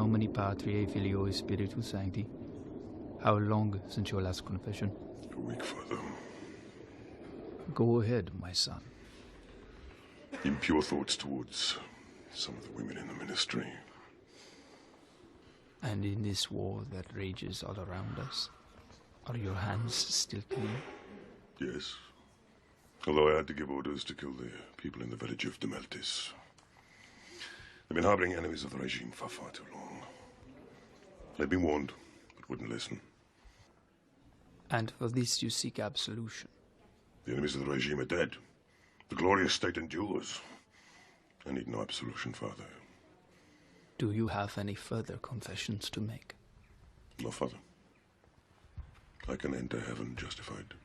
nomine Patri et Filio et Spiritus Sancti. How long since your last confession? A week, Father. Go ahead, my son. Impure thoughts towards some of the women in the ministry. And in this war that rages all around us, are your hands still clean? Yes. Although I had to give orders to kill the people in the village of Demeltis. They've been harboring enemies of the regime for far too long. They'd been warned, but wouldn't listen. And for this you seek absolution? The enemies of the regime are dead. The glorious state endures. I need no absolution, Father. Do you have any further confessions to make? No, Father. I can enter heaven justified.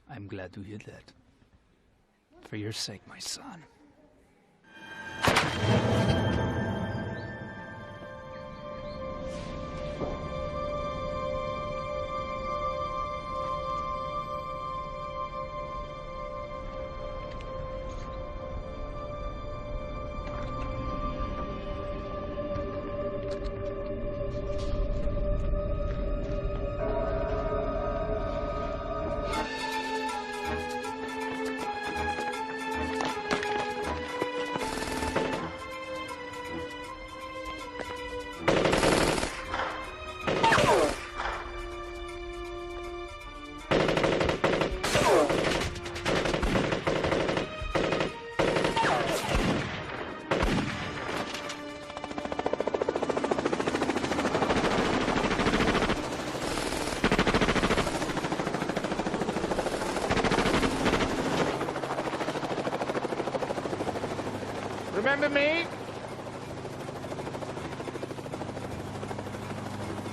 I'm glad to hear that. For your sake, my son. Remember me?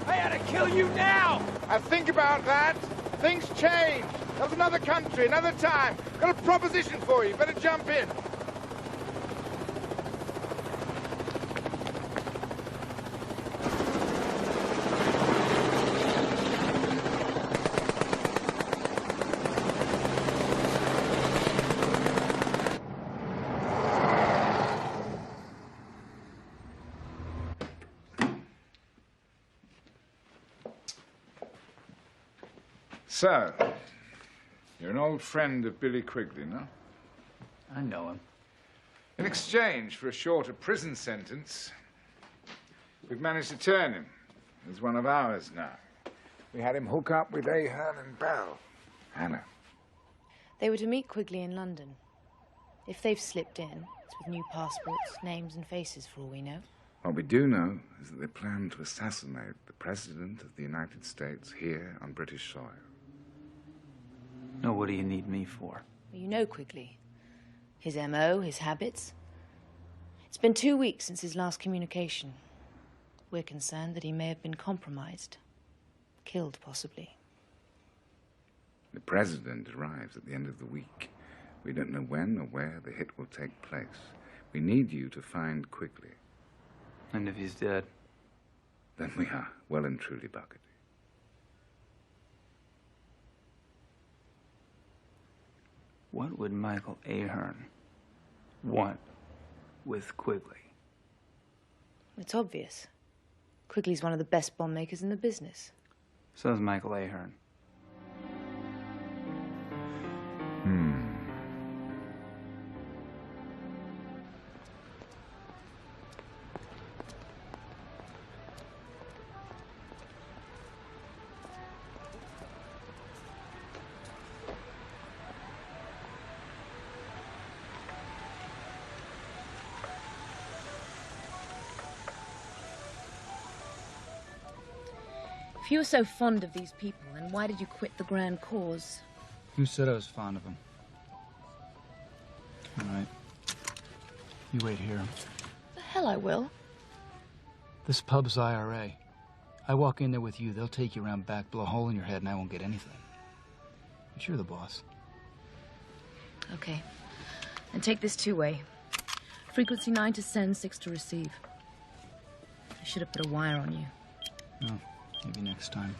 I had to kill you now! I think about that. Things change. That was another country, another time. Got a proposition for you. Better jump in. So, you're an old friend of Billy Quigley, no? I know him. In exchange for a shorter prison sentence, we've managed to turn him. He's one of ours now. We had him hook up with Ahern and Bell. Hannah. They were to meet Quigley in London. If they've slipped in, it's with new passports, names and faces for all we know. What we do know is that they plan to assassinate the President of the United States here on British soil. Now, what do you need me for? Well, you know Quigley. His MO, his habits. It's been 2 weeks since his last communication. We're concerned that he may have been compromised. Killed, possibly. The President arrives at the end of the week. We don't know when or where the hit will take place. We need you to find Quigley. And if he's dead? Then we are well and truly bucketed. What would Michael Ahern want with Quigley? It's obvious. Quigley's one of the best bomb makers in the business. So is Michael Ahern. If you were so fond of these people, then why did you quit the grand cause? Who said I was fond of him? All right. You wait here. The hell I will. This pub's IRA. I walk in there with you, they'll take you around back, blow a hole in your head, and I won't get anything. But you're the boss. Okay. And take this two-way. Frequency 9 to send, 6 to receive. I should have put a wire on you. No, maybe next time.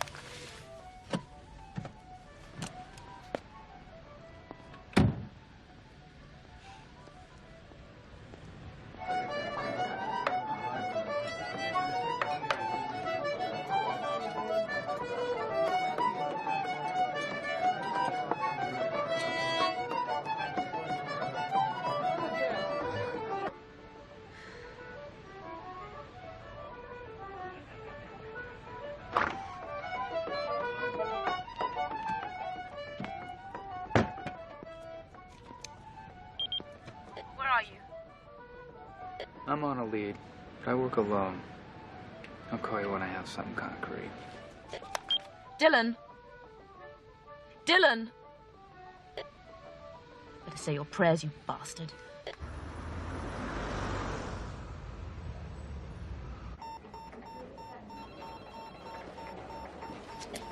I'm on a lead, but I work alone. I'll call you when I have something concrete. Dylan! Dylan! Better say your prayers, you bastard.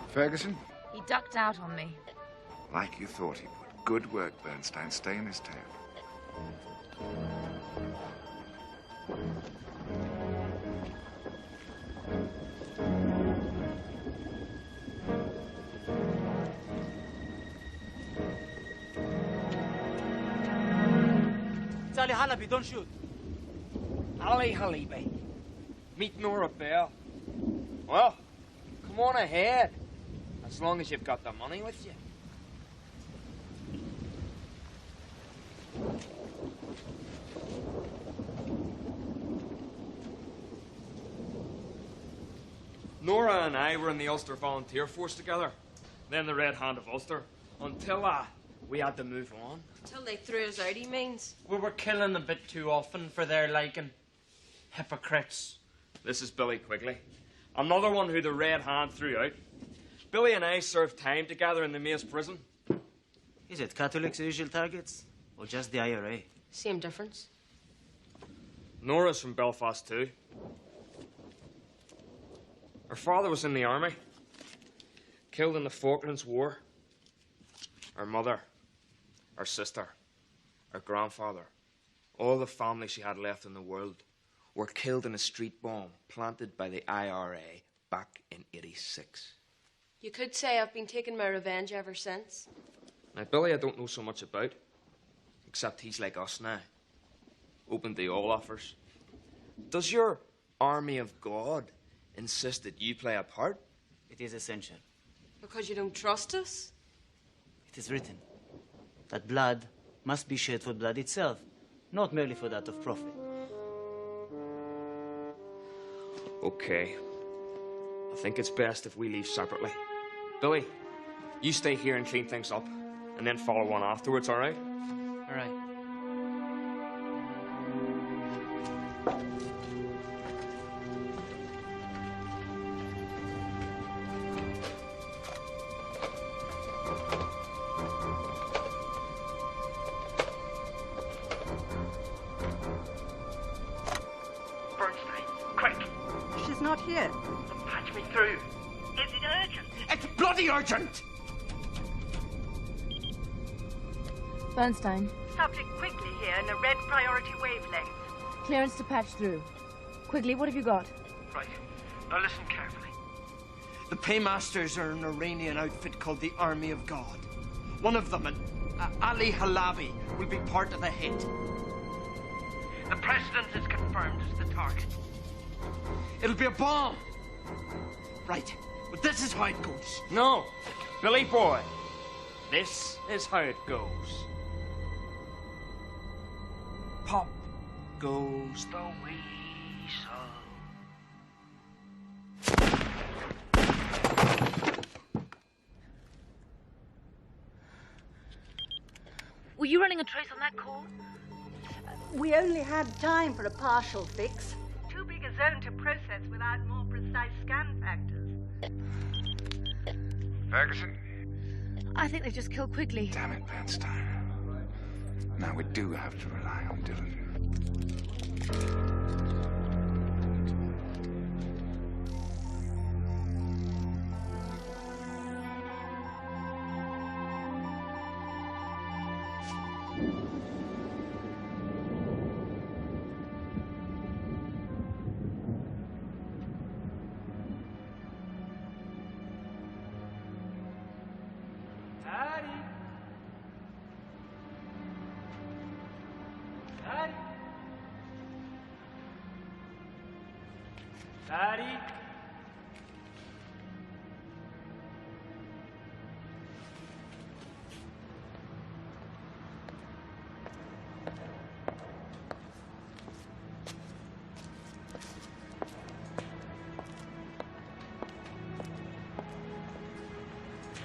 Ferguson? He ducked out on me. Like you thought he would. Good work, Bernstein. Stay in his tail. It's Ali Halabi, don't shoot. Ali Halabi. Meet Nora Bell. Well, come on ahead. As long as you've got the money with you. Nora and I were in the Ulster Volunteer Force together. Then the Red Hand of Ulster. Until we had to move on. Till they threw us out, he means. We were killing a bit too often for their liking. Hypocrites. This is Billy Quigley. Another one who the Red Hand threw out. Billy and I served time together in the Mace prison. Is it Catholics' usual targets? Or just the IRA? Same difference. Nora's from Belfast too. Her father was in the army. Killed in the Falklands War. Her mother, her sister, her grandfather, all the family she had left in the world were killed in a street bomb planted by the IRA back in '86. You could say I've been taking my revenge ever since. Now, Billy I don't know so much about, except he's like us now. Open to all offers. Does your army of God insist that you play a part? It is essential. Because you don't trust us? It is written that blood must be shed for blood itself, not merely for that of profit. Okay. I think it's best if we leave separately. Billy, you stay here and clean things up, and then follow on afterwards, all right? All right. Bernstein, quick! She's not here. Patch me through. Is it urgent? It's bloody urgent! Bernstein, Subject Quigley here in a red priority wavelength. clearance to patch through. Quigley, what have you got? Right. Now listen carefully. The Paymasters are an Iranian outfit called the Army of God. One of them, Ali Halabi, will be part of the hit. The President is confirmed as the target. It'll be a bomb. Right. But this is how it goes. No, Billy boy. This is how it goes. Pop goes the weasel. Were you running a trace on that call? We only had time for a partial fix. Too big a zone to process without more precise scan factors. Ferguson? I think they've just killed Quigley. Damn it, Bernstein. Now we do have to rely on Dylan. Daddy?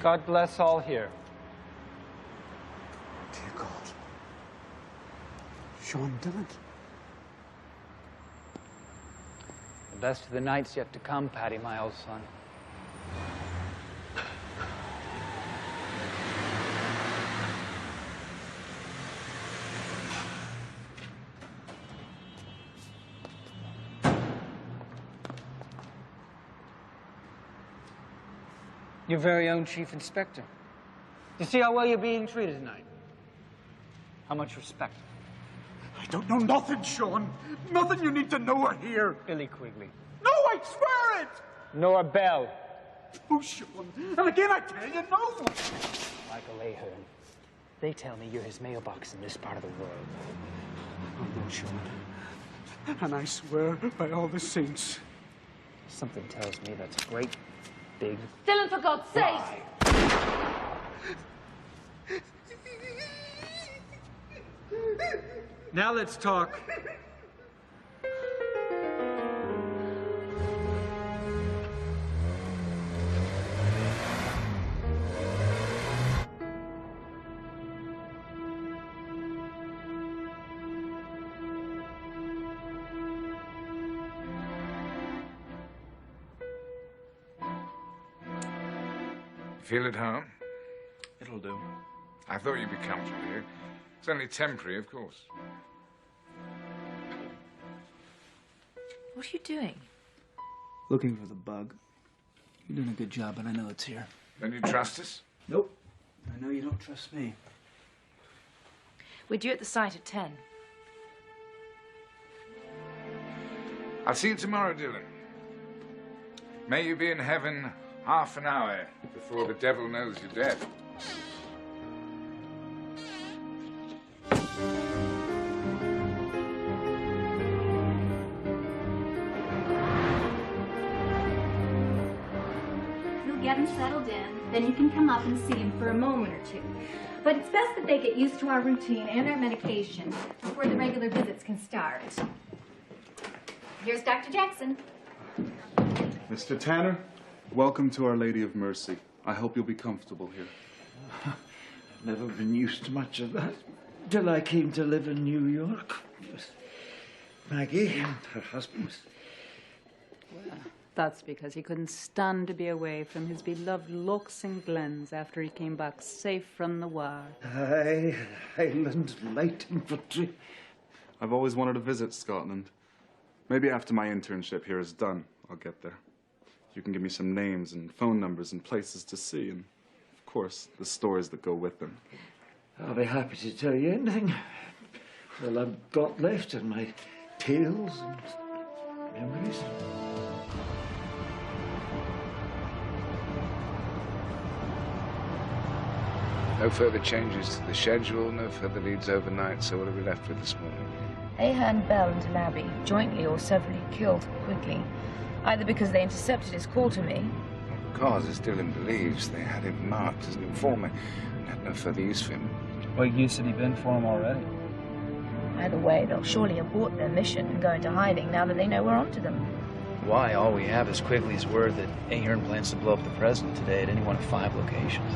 God bless all here. Dear God. Sean Dillon. The best of the night's yet to come, Paddy, my old son. Your very own chief inspector. You see how well you're being treated tonight? How much respect? I don't know nothing, Sean. Nothing you need to know here. Billy Quigley. No, I swear it! Nora Bell. Oh, Sean. And again, I tell you, no. Michael Ahern. They tell me you're his mailbox in this part of the world. Oh, no, Sean. And I swear by all the saints. Something tells me that's a great, big... Dylan, for God's sake! Now let's talk. Feel at home? It'll do. I thought you'd be comfortable here. It's only temporary, of course. What are you doing? Looking for the bug. You're doing a good job, but I know it's here. Don't you trust us? Nope. I know you don't trust me. We're due at the site at 10. I'll see you tomorrow, Dylan. May you be in heaven half an hour before the devil knows you're dead. We'll get him settled in, then you can come up and see him for a moment or two. But it's best that they get used to our routine and our medication before the regular visits can start. Here's Dr. Jackson. Mr. Tanner, welcome to Our Lady of Mercy. I hope you'll be comfortable here. Never been used to much of that till I came to live in New York with Maggie and her husband. Well, that's because he couldn't stand to be away from his beloved Locks and Glens after he came back safe from the war. Aye, Highland Light Infantry. I've always wanted to visit Scotland. Maybe after my internship here is done, I'll get there. You can give me some names and phone numbers and places to see, and, of course, the stories that go with them. I'll be happy to tell you anything. All I've got left in my tales and memories. No further changes to the schedule, no further leads overnight, so what are we left with this morning? Ahern, Bell and Labby, jointly or severally killed quickly, either because they intercepted his call to me. Because, as Dylan believes, they had him marked as an informant and had no further use for him. What use had he been for him already? Either way, they'll surely abort their mission and go into hiding now that they know we're onto them. Why? All we have is Quigley's word that Ahern plans to blow up the president today at any one of 5 locations.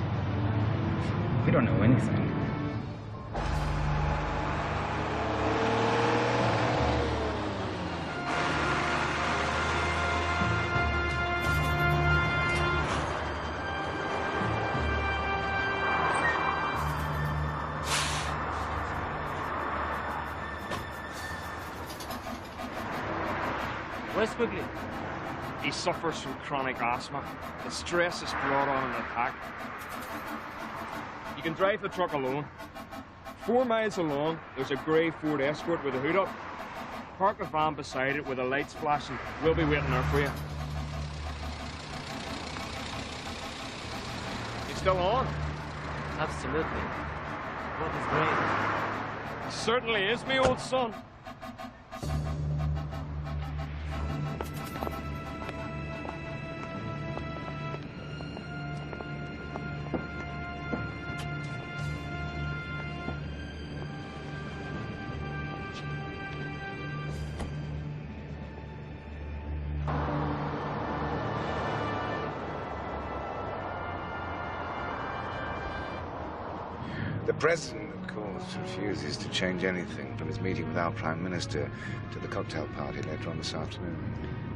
We don't know anything. Where's Quigley? He suffers from chronic asthma. The stress is brought on in the pack. You can drive the truck alone. 4 miles along, there's a grey Ford Escort with a hood up. Park the van beside it with the lights flashing. We'll be waiting there for you. You still on? Absolutely. What is great? It certainly is, me old son. The President, of course, refuses to change anything from his meeting with our Prime Minister to the cocktail party later on this afternoon.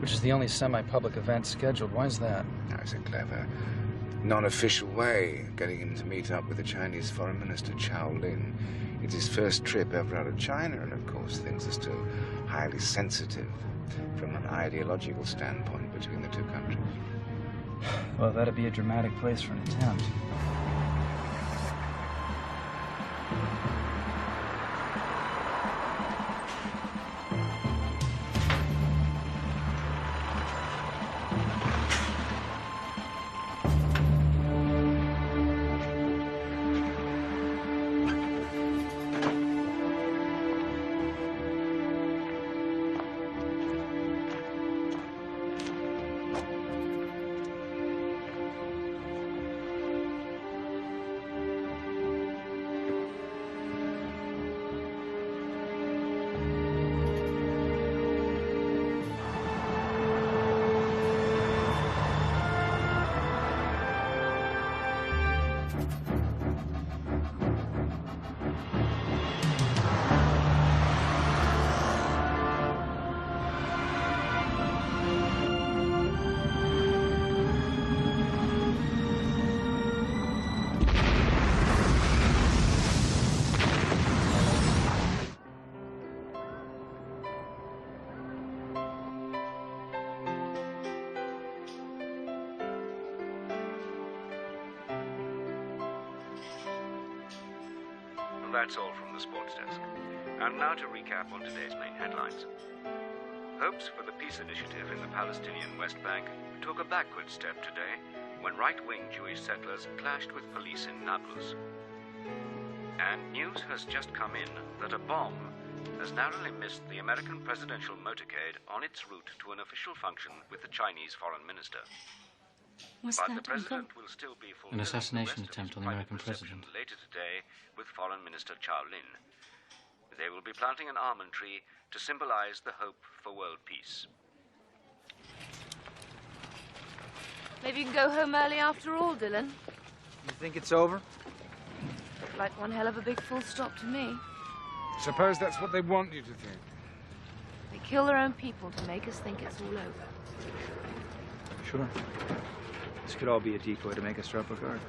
Which is the only semi-public event scheduled. Why is that? Now, it's a clever, non-official way of getting him to meet up with the Chinese Foreign Minister, Chow Lin. It's his first trip ever out of China, and of course things are still highly sensitive from an ideological standpoint between the two countries. Well, that'd be a dramatic place for an attempt. That's all from the sports desk. And now to recap on today's main headlines. Hopes for the peace initiative in the Palestinian West Bank took a backward step today when right-wing Jewish settlers clashed with police in Nablus. And news has just come in that a bomb has narrowly missed the American presidential motorcade on its route to an official function with the Chinese foreign minister. What's but that, the president Uncle? will still be An assassination attempt on the American president. Later today with Foreign Minister Chow Lin. They will be planting an almond tree to symbolize the hope for world peace. Maybe you can go home early after all, Dylan. You think it's over? Looked like one hell of a big full stop to me. Suppose that's what they want you to think. They kill their own people to make us think it's all over. Sure. This could all be a decoy to make us drop our guard.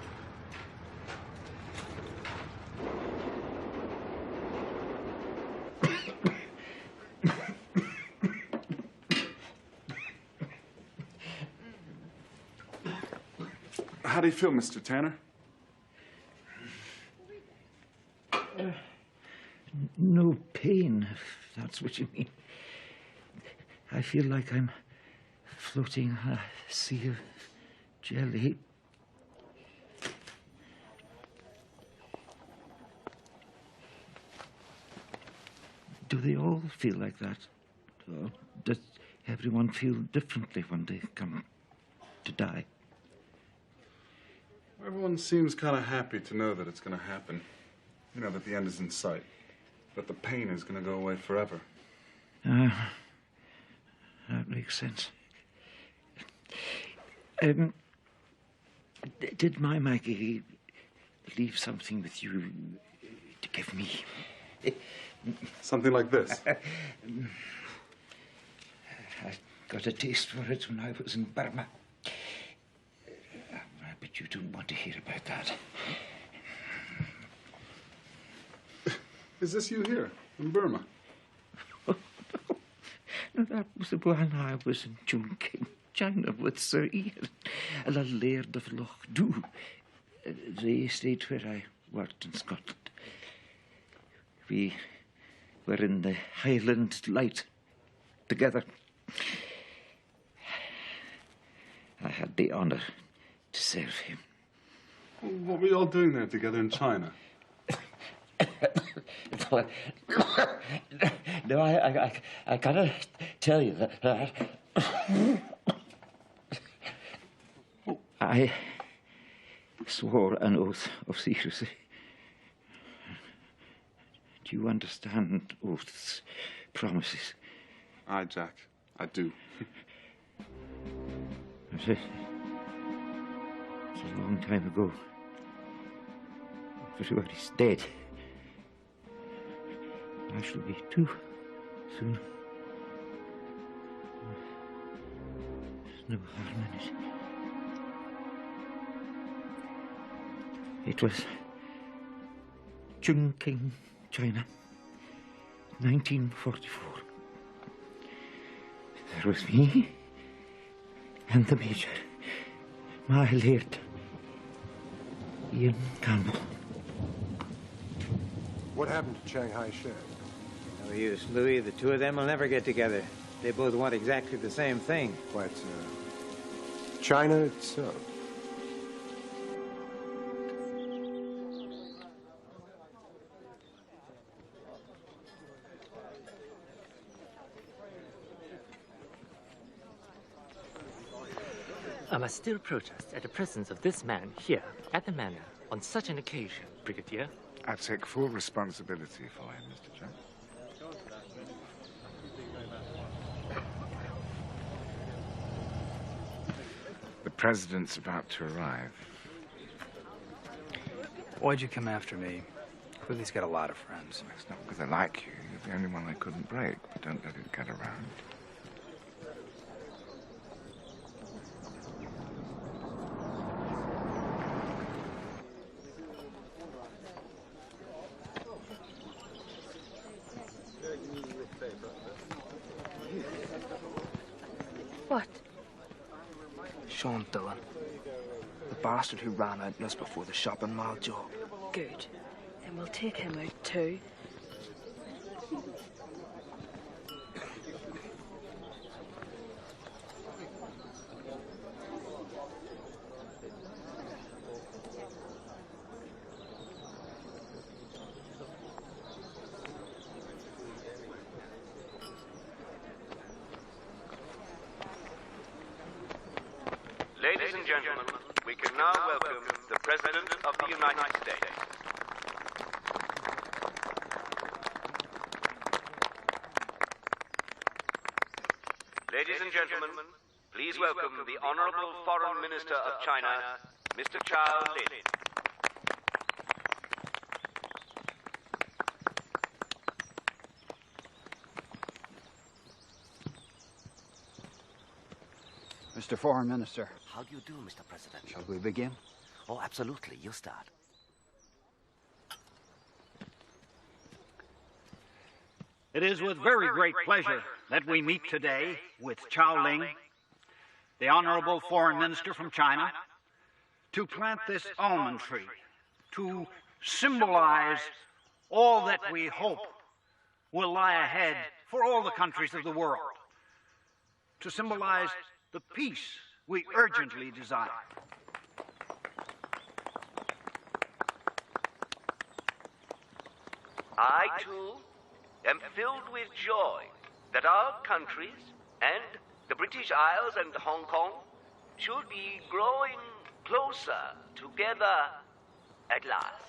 How do you feel, Mr. Tanner? No pain, if that's what you mean. I feel like I'm floating on a sea of jelly. Do they all feel like that? Or does everyone feel differently when they come to die? Everyone seems kind of happy to know that it's going to happen. You know, that the end is in sight. That the pain is going to go away forever. That makes sense. Did my Maggie leave something with you to give me? Something like this? I got a taste for it when I was in Burma. But you don't want to hear about that. Is this you here, in Burma? No, that was when I was in Chongqing, China, with Sir Ian, a laird of Lowe, the estate where I worked in Scotland. We were in the Highland Light together. I had the honour to serve him. What were you all doing there together in China? No, I gotta tell you that I swore an oath of secrecy. Do you understand oaths, promises? Aye, Jack, I do. It's a long time ago. Everybody's dead. I shall be too soon. no harm in it. It was Chungking, China, 1944. There was me and the Major, my laird, Ian Campbell. What happened to Shanghai Shed? No use, Louis. The two of them will never get together. They both want exactly the same thing. But, China itself. I must still protest at the presence of this man here at the manor on such an occasion, Brigadier. I take full responsibility for him, Mr. Jones. The President's about to arrive. Why'd you come after me? Willie's got a lot of friends. It's not because I like you. You're the only one I couldn't break, but don't let it get around. What? Sean Dillon. The bastard who ran out on us before the shopping mall job. Good. Then we'll take him out too. Ladies and gentlemen, we can now welcome the President of the United States. Ladies and gentlemen, please welcome the Honorable Foreign Minister of China, Mr. Charles Lin. Mr. Foreign Minister. How do you do, Mr. President? Shall we begin? Oh, absolutely. You start. It is with very great pleasure that we meet today with Chao Ling, the Honorable Foreign Minister from China, to plant this almond tree, to symbolize all that we hope will lie ahead for all the countries of the world, to symbolize the peace we urgently desire. I, too, am filled with joy that our countries and the British Isles and Hong Kong should be growing closer together at last.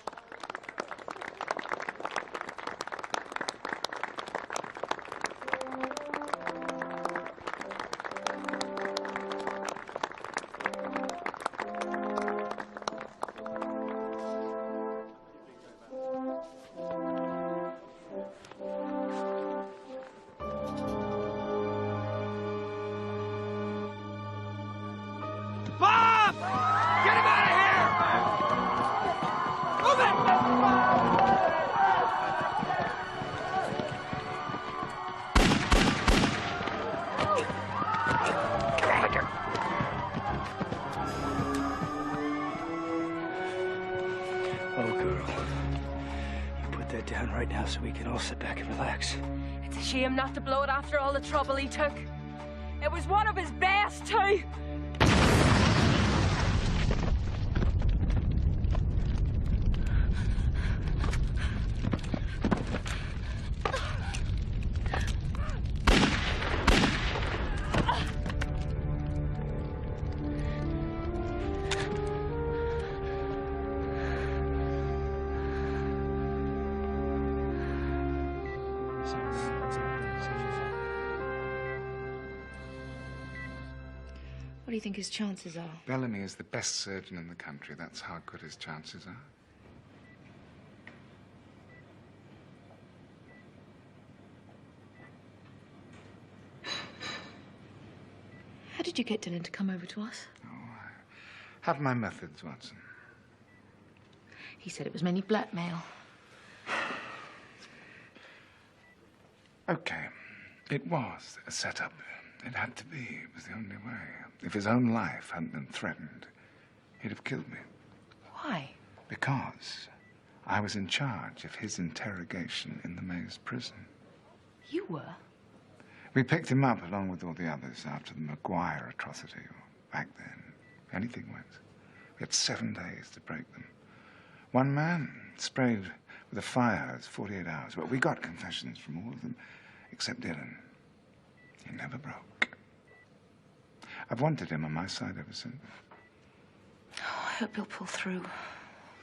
Bob! Get him out of here! Move Oh, girl. You put that down right now so we can all sit back and relax. It's a shame not to blow it after all the trouble he took. It was one of his best, too. What do you think his chances are? Bellamy is the best surgeon in the country. That's how good his chances are. How did did you get Dylan to come over to us? Have my methods, Watson. He said it was mainly blackmail. Okay. It was a setup. It had to be. It was the only way. If his own life hadn't been threatened, he'd have killed me. Why? Because I was in charge of his interrogation in the Maze prison. You were? We picked him up along with all the others after the Maguire atrocity. Back then, anything went. We had 7 days to break them. One man sprayed with a fire hose 48 hours, but we got confessions from all of them, except Dylan. He never broke. I've wanted him on my side ever since. Oh, I hope he'll pull through.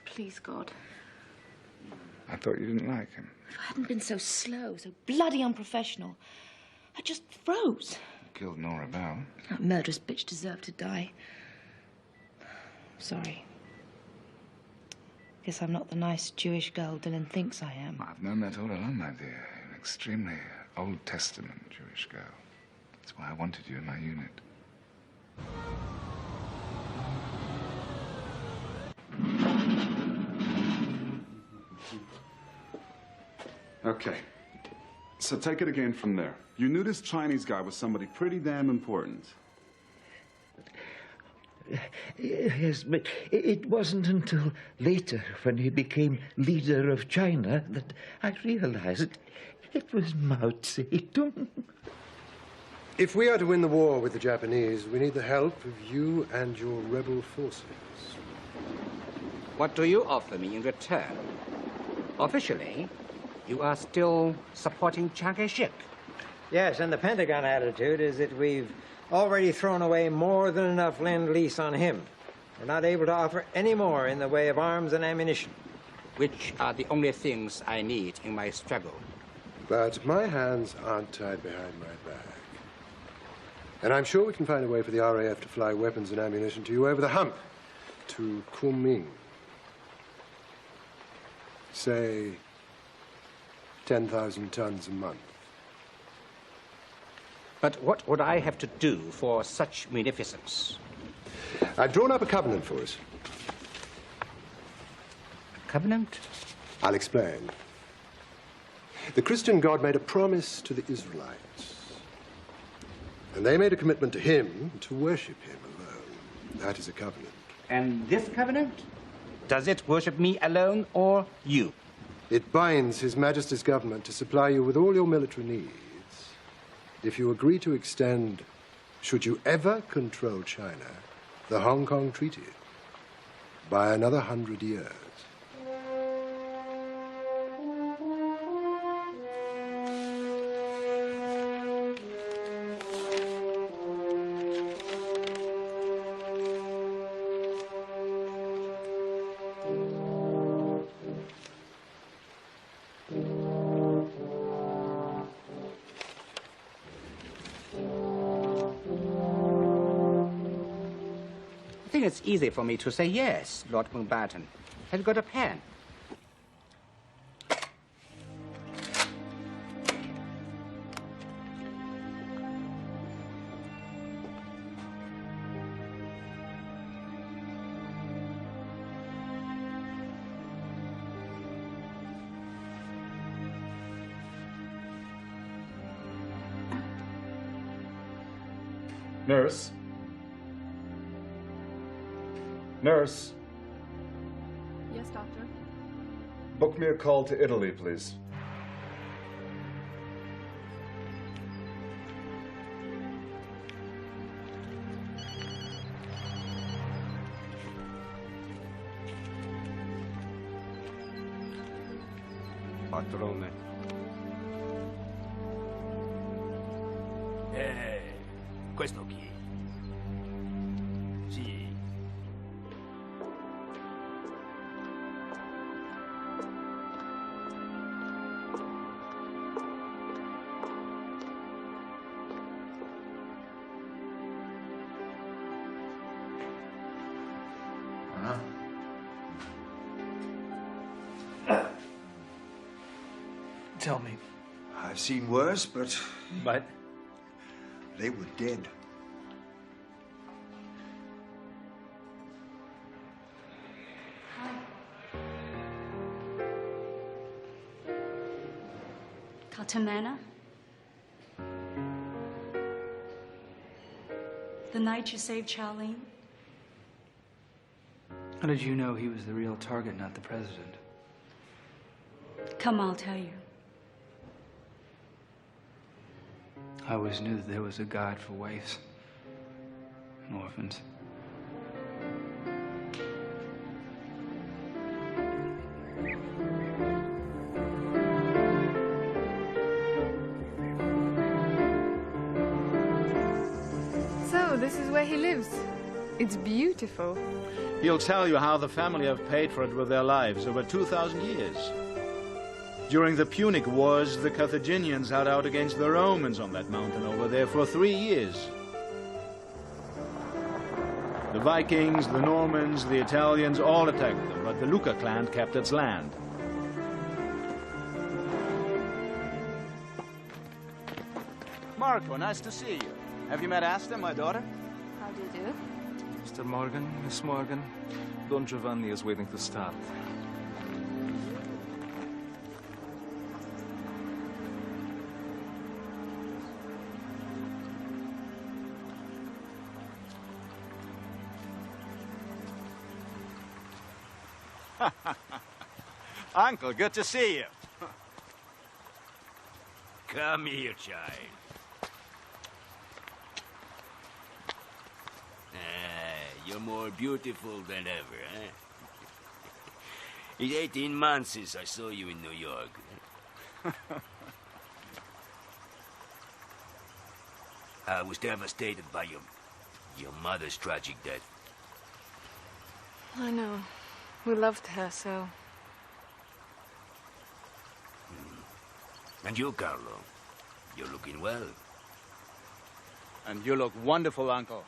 Please, God. I thought you didn't like him. If I hadn't been so slow, so bloody unprofessional, I just froze. Killed Nora Bell. That murderous bitch deserved to die. Sorry. Guess I'm not the nice Jewish girl Dylan thinks I am. I've known that all along, my dear. You're an extremely Old Testament Jewish girl. That's why I wanted you in my unit. Okay. So take it again from there. You knew this Chinese guy was somebody pretty damn important. Yes, but it wasn't until later, when he became leader of China, that I realized it was Mao Zedong. If we are to win the war with the Japanese, we need the help of you and your rebel forces. What do you offer me in return? Officially, you are still supporting Chiang Kai-shek. Yes, and the Pentagon attitude is that we've already thrown away more than enough lend-lease on him. We're not able to offer any more in the way of arms and ammunition. Which are the only things I need in my struggle. But my hands aren't tied behind my back. And I'm sure we can find a way for the RAF to fly weapons and ammunition to you over the hump, to Kunming. Say, 10,000 tons a month. But what would I have to do for such munificence? I've drawn up a covenant for us. A covenant? I'll explain. The Christian God made a promise to the Israelites. And they made a commitment to him to worship him alone. That is a covenant. And this covenant? Does it worship me alone or you? It binds His Majesty's government to supply you with all your military needs. If you agree to extend, should you ever control China, the Hong Kong Treaty by another 100 years. I think it's easy for me to say yes, Lord Mountbatten. Have you got a pen? Nurse? Nurse, Yes, Doctor. book me a call to Italy, please. Padrone. Questo chi? Sì. Tell me. I've seen worse, but... But? They were dead. Katamana? The night you saved Charlene? How did you know he was the real target, not the president? Come, I'll tell you. I always knew that there was a God for waifs and orphans. So, this is where he lives. It's beautiful. He'll tell you how the family have paid for it with their lives over 2,000 years. During the Punic Wars, the Carthaginians held out against the Romans on that mountain over there for 3 years. The Vikings, the Normans, the Italians all attacked them, but the Lucca clan kept its land. Marco, nice to see you. Have you met Asta, my daughter? How do you do? Mr. Morgan, Miss Morgan, Don Giovanni is waiting to start. Uncle, good to see you. Come here, child. You're more beautiful than ever, eh? It's 18 months since I saw you in New York. I was devastated by your mother's tragic death. I know. We loved her so. And you, Carlo, you're looking well. And you look wonderful, Uncle.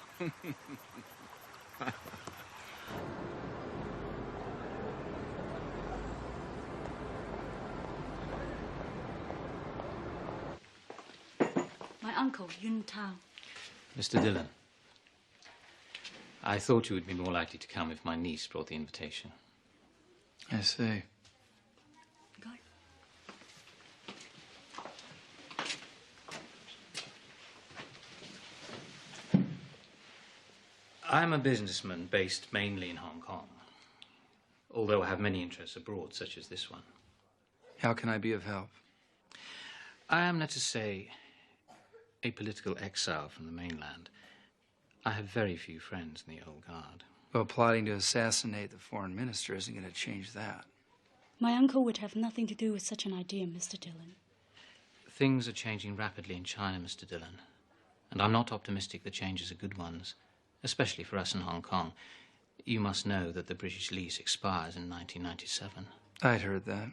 My uncle, Yun Tao. Mr. Dillon, I thought you would be more likely to come if my niece brought the invitation. I see. I'm a businessman based mainly in Hong Kong, although I have many interests abroad, such as this one. How can I be of help? I am, let us say, a political exile from the mainland. I have very few friends in the old guard. Well, plotting to assassinate the foreign minister isn't going to change that. My uncle would have nothing to do with such an idea, Mr. Dillon. Things are changing rapidly in China, Mr. Dillon, and I'm not optimistic the changes are good ones, especially for us in Hong Kong. You must know that the British lease expires in 1997. I'd heard that.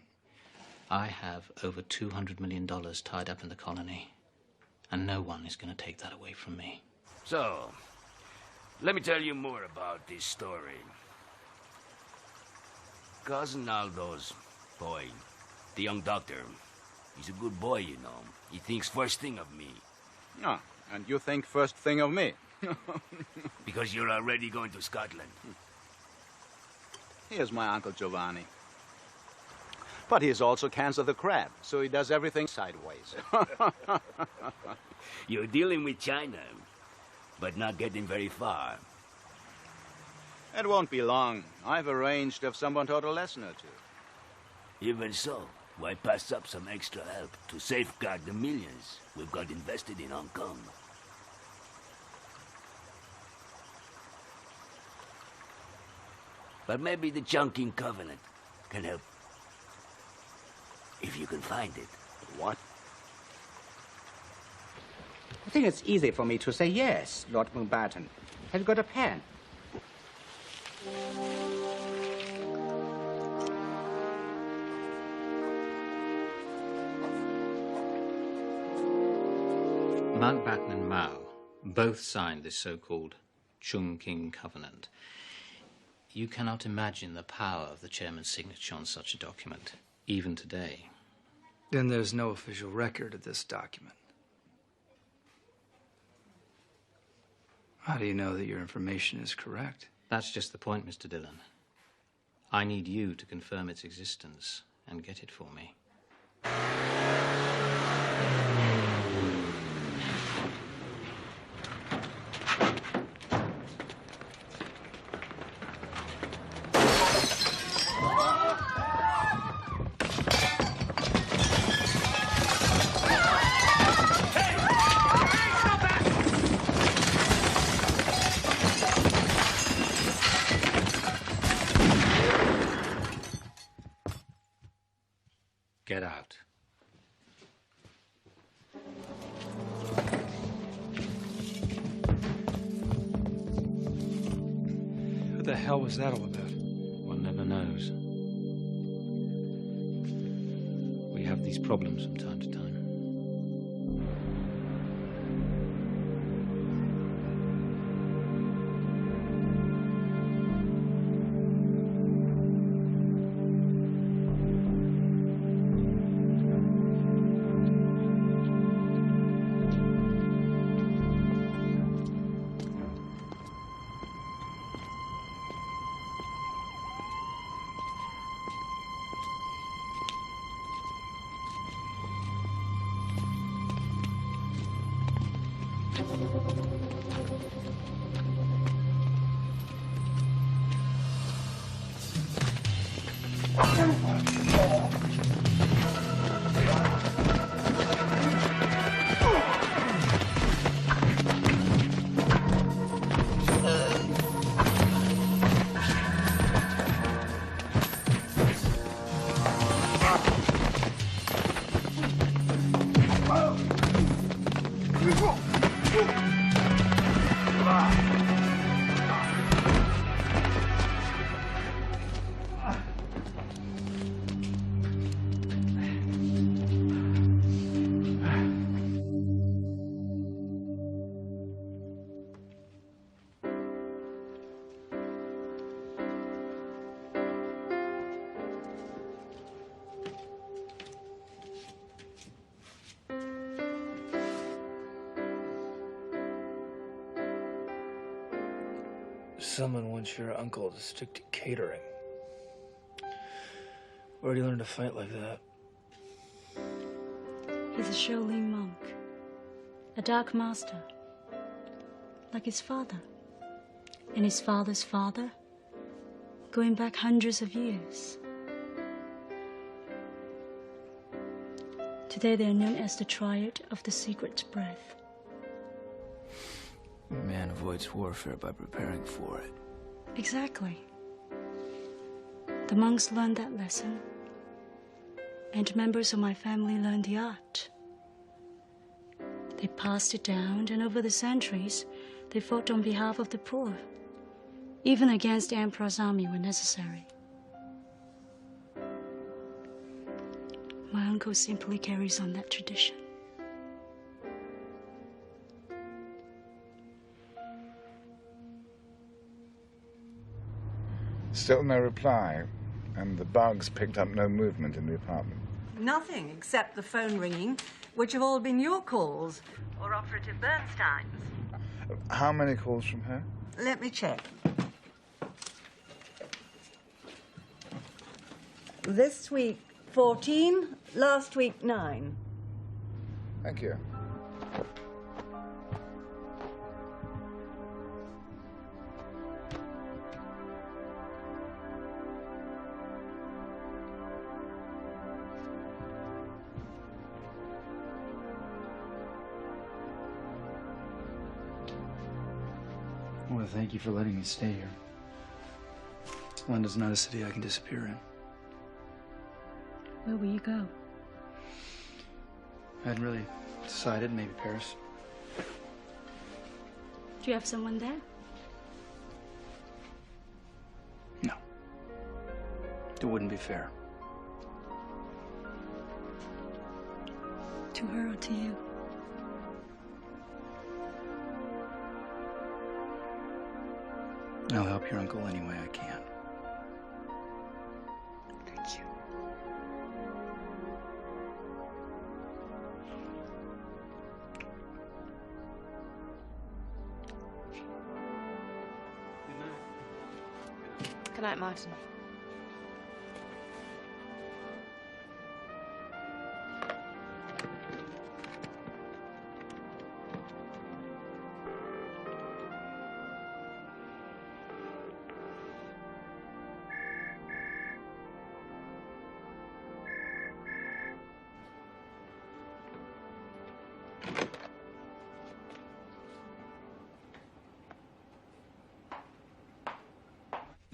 I have over $200 million tied up in the colony, and no one is going to take that away from me. So, let me tell you more about this story. Cousin Aldo's boy, the young doctor, he's a good boy, you know. He thinks first thing of me. Oh, and you think first thing of me? Because you're already going to Scotland. Here's my Uncle Giovanni. But he is also Cancer the Crab, so he does everything sideways. You're dealing with China, but not getting very far. It won't be long. I've arranged to have someone taught a lesson or two. Even so, why pass up some extra help to safeguard the millions we've got invested in Hong Kong? But maybe the Chungking Covenant can help. If you can find it. What? I think it's easy for me to say yes, Lord Mountbatten. Have you got a pen? Mountbatten and Mao both signed this so-called Chungking Covenant. You cannot imagine the power of the chairman's signature on such a document, even today. Then there's no official record of this document. How do you know that your information is correct? That's just the point, Mr. Dillon. I need you to confirm its existence and get it for me. Get out. What the hell was that all about? One never knows. We have these problems from time to time. Someone wants your uncle to stick to catering. Where'd he learn to fight like that? He's a Shaolin monk, a dark master, like his father, and his father's father, going back hundreds of years. Today they are known as the Triad of the Secret Breath. Man avoids warfare by preparing for it. Exactly. The monks learned that lesson, and members of my family learned the art. They passed it down, and over the centuries, they fought on behalf of the poor, even against the emperor's army when necessary. My uncle simply carries on that tradition. Still no reply, and the bugs picked up no movement in the apartment. Nothing except the phone ringing, which have all been your calls, or Operative Bernstein's. How many calls from her? Let me check. This week, 14. Last week, 9. Thank you. I want to thank you for letting me stay here. London's not a city I can disappear in. Where will you go? I hadn't really decided. Maybe Paris. Do you have someone there? No. It wouldn't be fair. To her or to you? I'll help your uncle any way I can. Thank you. Good night, Martin.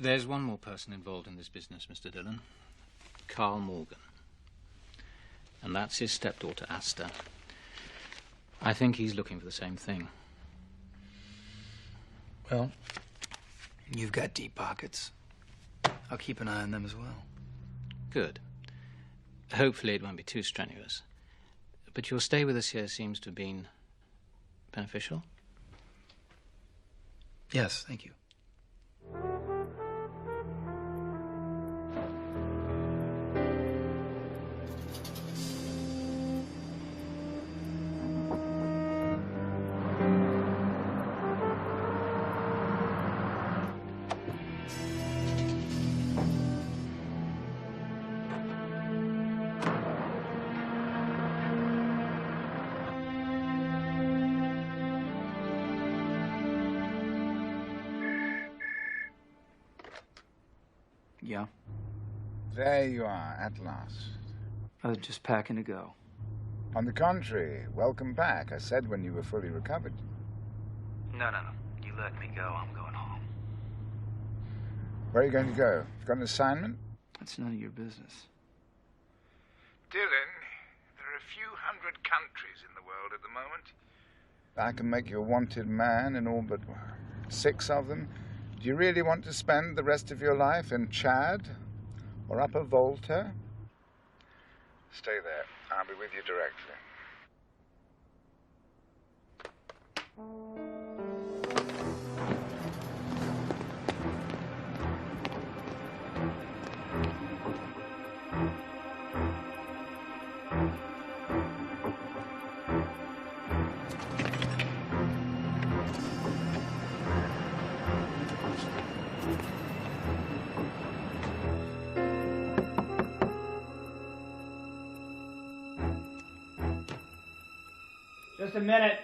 There's one more person involved in this business, Mr. Dillon. Carl Morgan. and that's his stepdaughter, Asta. I think he's looking for the same thing. Well, you've got deep pockets. I'll keep an eye on them as well. Good. Hopefully it won't be too strenuous. But your stay with us here seems to have been beneficial? Yes, thank you. Yeah? There you are, at last. I was just packing to go. On the contrary, welcome back. I said when you were fully recovered. No. You let me go. I'm going home. Where are you going to go? You've got an assignment? That's none of your business. Dylan, there are a few hundred countries in the world at the moment. I can make you a wanted man in all but 6 of them. Do you really want to spend the rest of your life in Chad or Upper Volta? Stay there. I'll be with you directly. Just a minute.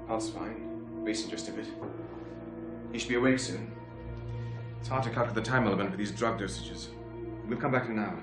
Pulse fine. Racing just a bit. He should be awake soon. It's hard to calculate the time element for these drug dosages. We'll come back in an hour.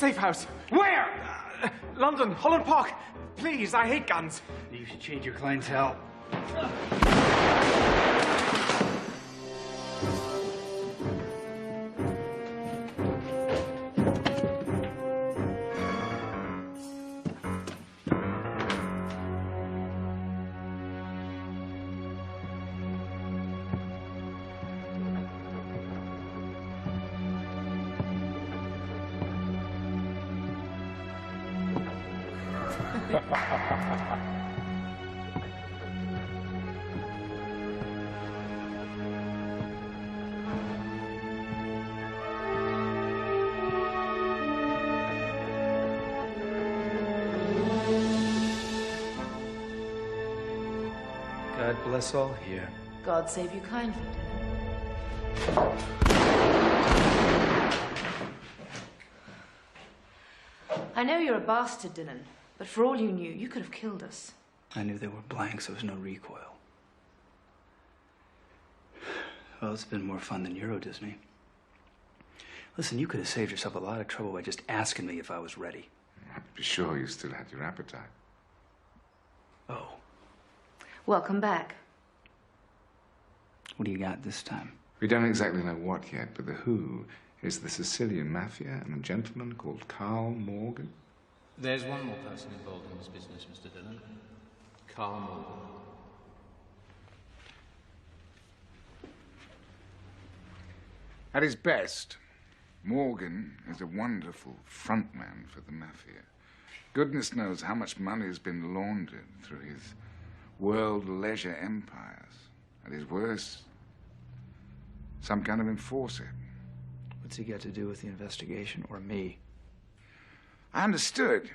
safe house. Where? London, Holland Park. Please, I hate guns. You should change your clientele. God bless all here. God save you kindly, Dylan. I know you're a bastard, Dylan, but for all you knew, you could have killed us. I knew there were blanks, there was no recoil. Well, it's been more fun than Euro Disney. Listen, you could have saved yourself a lot of trouble by just asking me if I was ready. Be sure you still had your appetite. Oh. Welcome back. What do you got this time? We don't exactly know what yet, but the Who is the Sicilian Mafia and a gentleman called Carl Morgan. There's one more person involved in this business, Mr. Dillon. Carl Morgan. At his best, Morgan is a wonderful frontman for the Mafia. Goodness knows how much money has been laundered through his world leisure empires. At his worst, some kind of enforcer. What's he got to do with the investigation, or me? I understood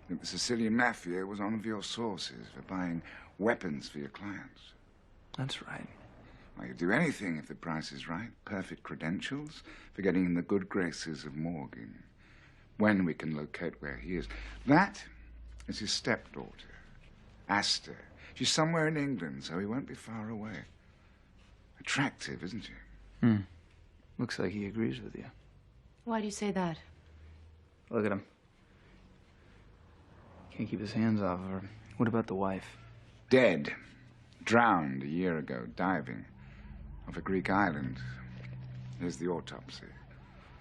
that the Sicilian Mafia was one of your sources for buying weapons for your clients. That's right. I could do anything if the price is right. Perfect credentials for getting in the good graces of Morgan. When we can locate where he is. That is his stepdaughter, Asta. She's somewhere in England, so he won't be far away. Attractive, isn't she? Looks like he agrees with you. Why do you say that? Look at him. Can't keep his hands off of her. What about the wife? Dead. Drowned a year ago, diving. Off a Greek island. Here's the autopsy.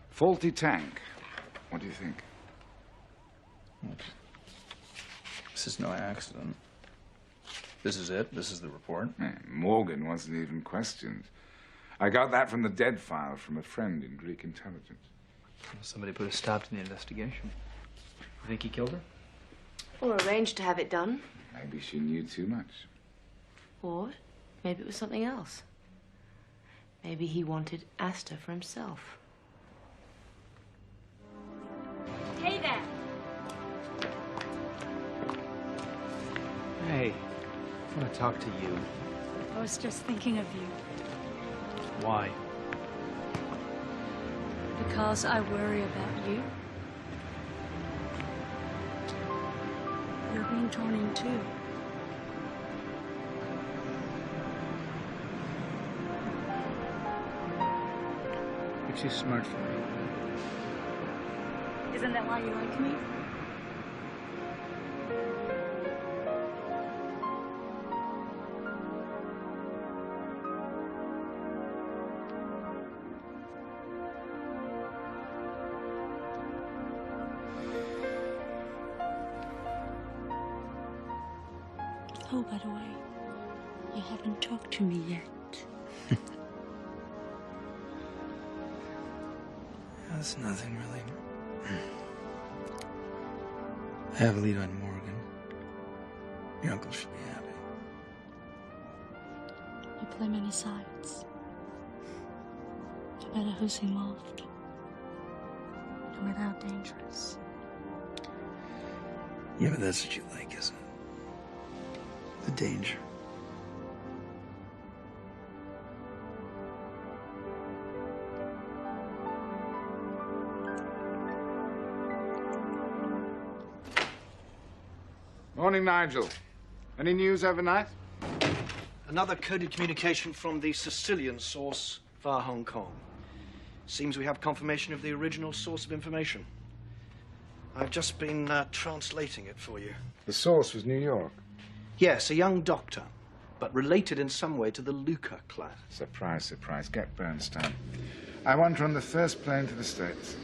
Faulty tank. What do you think? This is no accident. This is it? This is the report? Morgan wasn't even questioned. I got that from the dead file from a friend in Greek intelligence. Somebody put a stop to the investigation. You think he killed her? Or arranged to have it done. Maybe she knew too much. Or maybe it was something else. Maybe he wanted Asta for himself. Hey there. Hey, I want to talk to you. I was just thinking of you. Why? Because I worry about you. You're being torn in two. You're too smart for me. Isn't that why you like me? Oh, by the way, you haven't talked to me yet. That's nothing, really. I have a lead on Morgan. Your uncle should be happy. You play many sides. No matter who's involved. And without Dangerous. Yeah, but that's what you like, isn't it? The danger. Morning, Nigel. Any news overnight? Another coded communication from the Sicilian source via Hong Kong. Seems we have confirmation of the original source of information. I've just been translating it for you. The source was New York. Yes, a young doctor, but related in some way to the Luca clan. Surprise, surprise. Get Bernstein. I want her on the first plane to the States.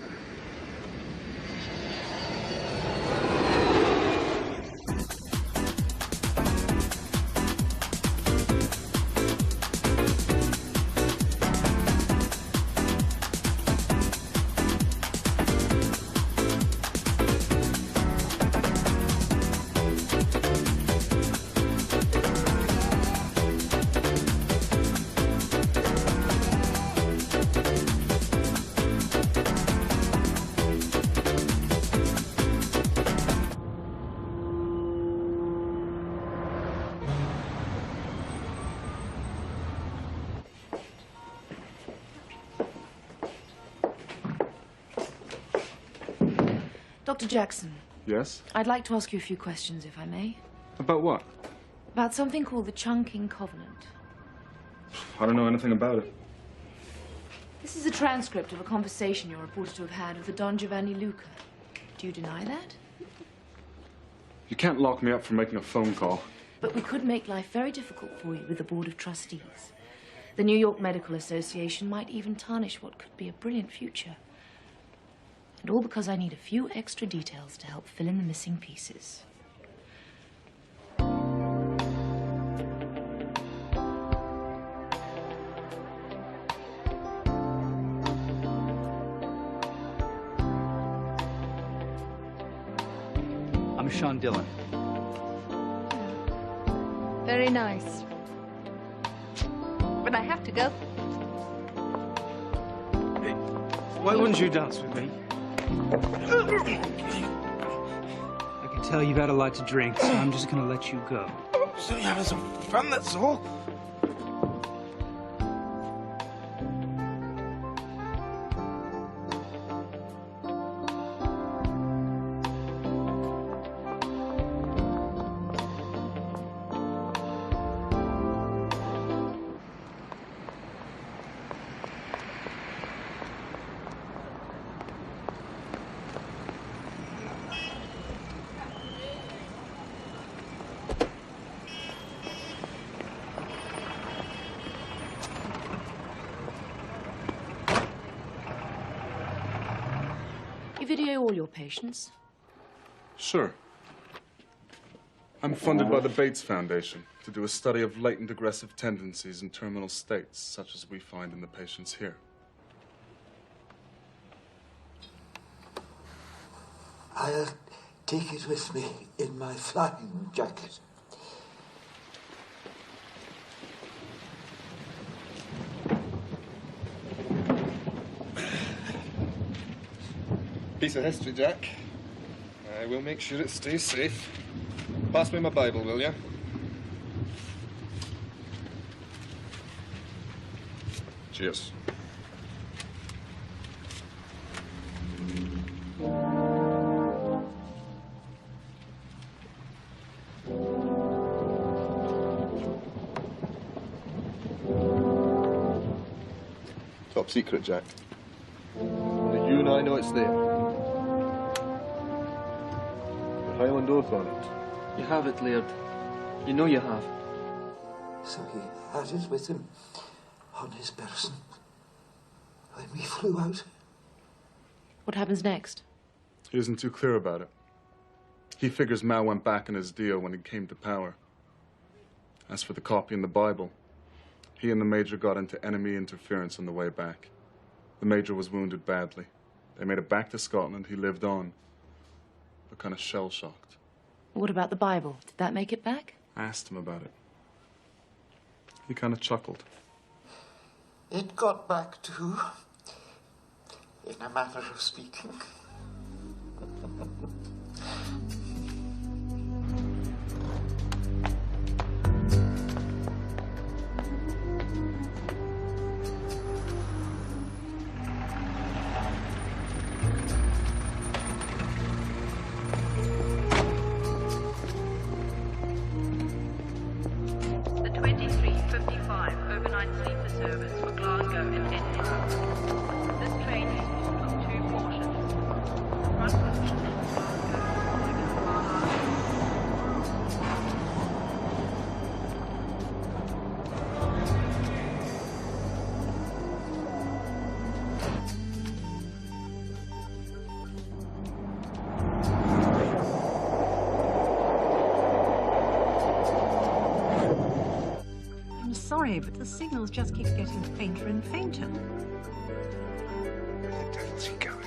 Dr. Jackson, Yes? I'd like to ask you a few questions, if I may. About what? About something called the Chungking Covenant. I don't know anything about it. This is a transcript of a conversation you're reported to have had with the Don Giovanni Luca. Do you deny that? You can't lock me up for making a phone call. But we could make life very difficult for you with the Board of Trustees. The New York Medical Association might even tarnish what could be a brilliant future. And all because I need a few extra details to help fill in the missing pieces. I'm Sean Dillon. Very nice. But I have to go. Why wouldn't you dance with me? I can tell you've had a lot to drink, so I'm just gonna let you go. So you're having some fun, that's all. You video all your patients? Sure. I'm funded by the Bates Foundation to do a study of latent aggressive tendencies in terminal states, such as we find in the patients here. I'll take it with me in my flying jacket. Piece of history, Jack. I will make sure it stays safe. Pass me my Bible, will you? Cheers. Top secret, Jack. Only you and I know it's there. The Highland oath on it. You have it, Laird. You know you have. So he had it with him on his person when we flew out. What happens next? He isn't too clear about it. He figures Mao went back in his deal when he came to power. As for the copy in the Bible, he and the Major got into enemy interference on the way back. The Major was wounded badly. They made it back to Scotland. He lived on, but kind of shell-shocked. What about the Bible? Did that make it back? I asked him about it. He kind of chuckled. It got back too, in a manner of speaking. The 23:55 overnight sleeper service for Glasgow and Edinburgh. This train is formed of two portions. sorry, but the signals just keep getting fainter and fainter. Where the devil's he going?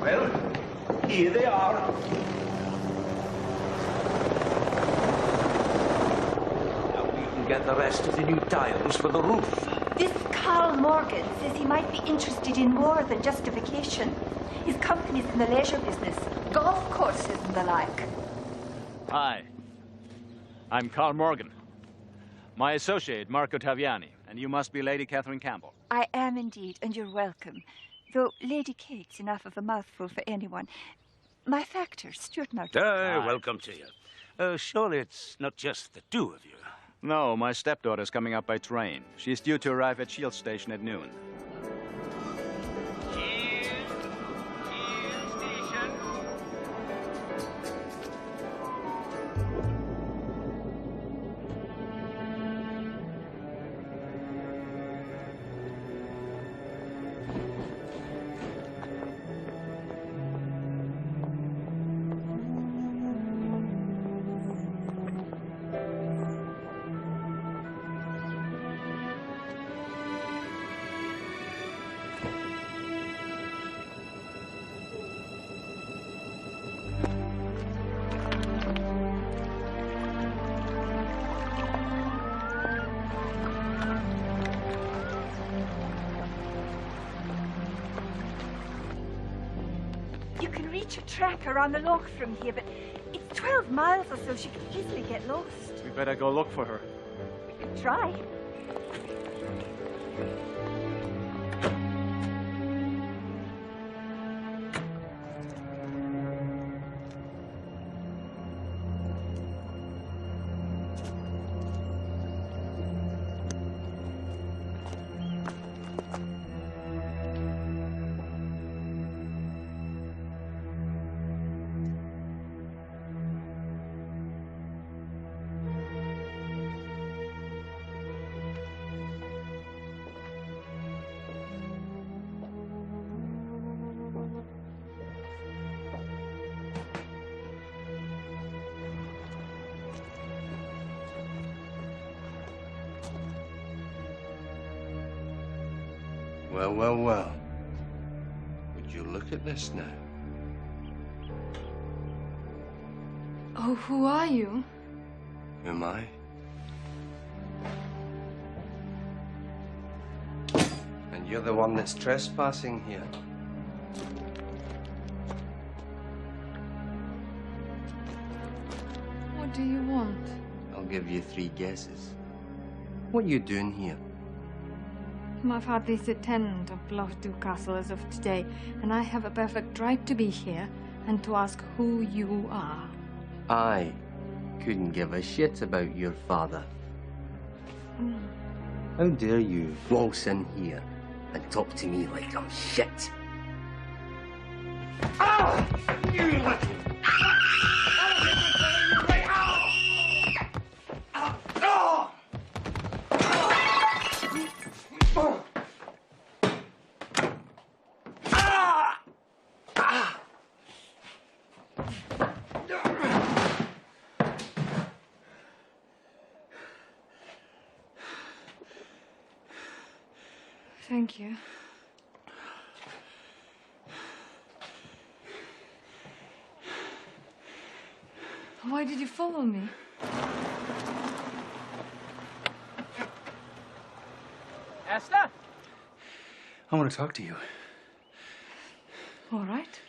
Well, here they are. Now we can get the rest of the new tiles for the roof. This Carl Morgan says he might be interested in more than just a vacation. His company's in the leisure business, golf courses and the like. Hi. I'm Carl Morgan. My associate, Marco Taviani, and you must be Lady Catherine Campbell. I am indeed, and you're welcome. Though Lady Kate's enough of a mouthful for anyone. My factor, Stuart Martin. Welcome to you. Surely it's not just the two of you. No, my stepdaughter's coming up by train. She's due to arrive at Shield Station at noon. You can reach a track around the loch from here, but it's 12 miles or so. She could easily get lost. We better go look for her. We could try. Well, well, well. Would you look at this now? Oh, who are you? Who am I? And you're the one that's trespassing here. What do you want? I'll give you 3 guesses. What are you doing here? My father is the tenant of Loughdhu Castle as of today, and I have a perfect right to be here and to ask who you are. I couldn't give a shit about your father. How dare you waltz in here and talk to me like I'm shit? Ah! You little... Thank you. Why did you follow me? Esther? I want to talk to you. All right.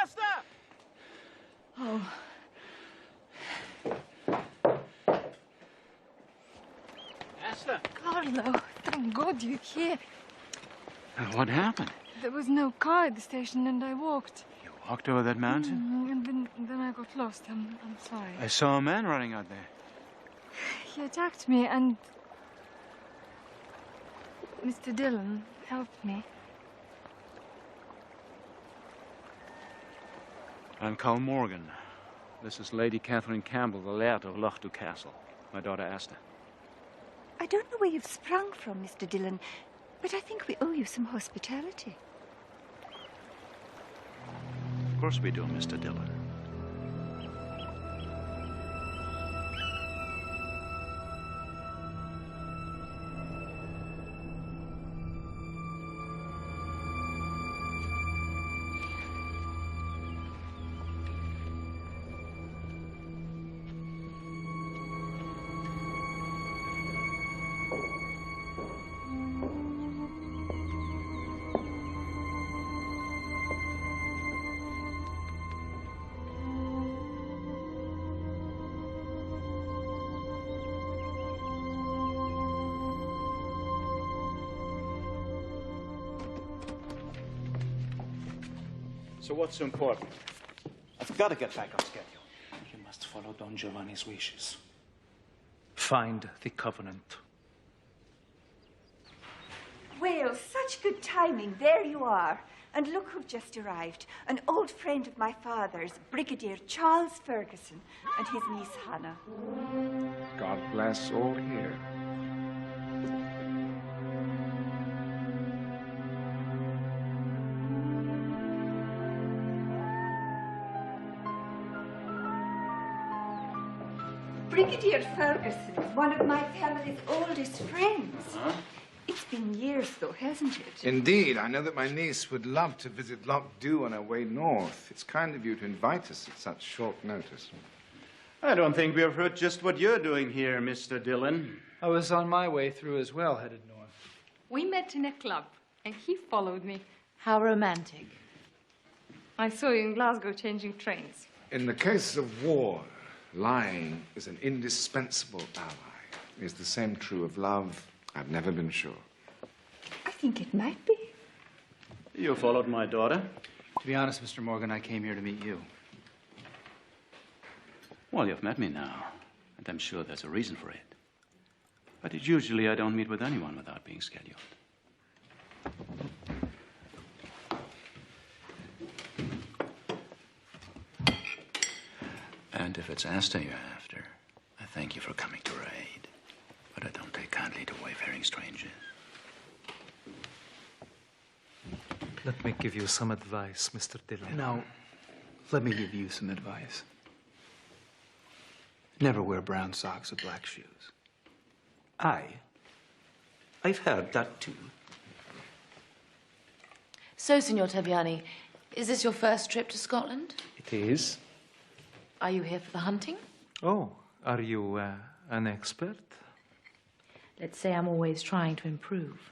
Esther! Oh. Esther! Carlo, thank God you're here. What happened? There was no car at the station and I walked. You walked over that mountain? And then I got lost. I'm sorry. I saw a man running out there. He attacked me and Mr. Dillon helped me. I'm Carl Morgan. This is Lady Catherine Campbell, the laird of Loughdhu Castle. My daughter Esther. I don't know where you've sprung from, Mr. Dillon, but I think we owe you some hospitality. course we do, Mr. Dillon. So what's so important? I've got to get back on schedule. You must follow Don Giovanni's wishes. Find the Covenant. Well, such good timing. There you are. And look who just arrived. An old friend of my father's, Brigadier Charles Ferguson, and his niece Hannah. God bless all here. Brigadier Ferguson is one of my family's oldest friends. Huh? It's been years, though, hasn't it? Indeed. I know that my niece would love to visit Loch Dew on her way north. It's kind of you to invite us at such short notice. I don't think we have heard just what you're doing here, Mr. Dillon. I was on my way through as well, headed north. We met in a club, and he followed me. How romantic. I saw you in Glasgow changing trains. In the case of war, lying is an indispensable ally. Is the same true of love? I've never been sure. I think it might be. You followed my daughter? To be honest, Mr. Morgan, I came here to meet you. Well, you've met me now, and I'm sure there's a reason for it. But usually I don't meet with anyone without being scheduled. And if it's Asta you're after, I thank you for coming to our aid. But I don't take kindly to wayfaring strangers. Let me give you some advice, Mr. Dillon. No, let me give you some advice. Never wear brown socks with black shoes. I've heard that too. So, Signor Taviani, is this your first trip to Scotland? It is. Are you here for the hunting? Oh, are you an expert? Let's say I'm always trying to improve.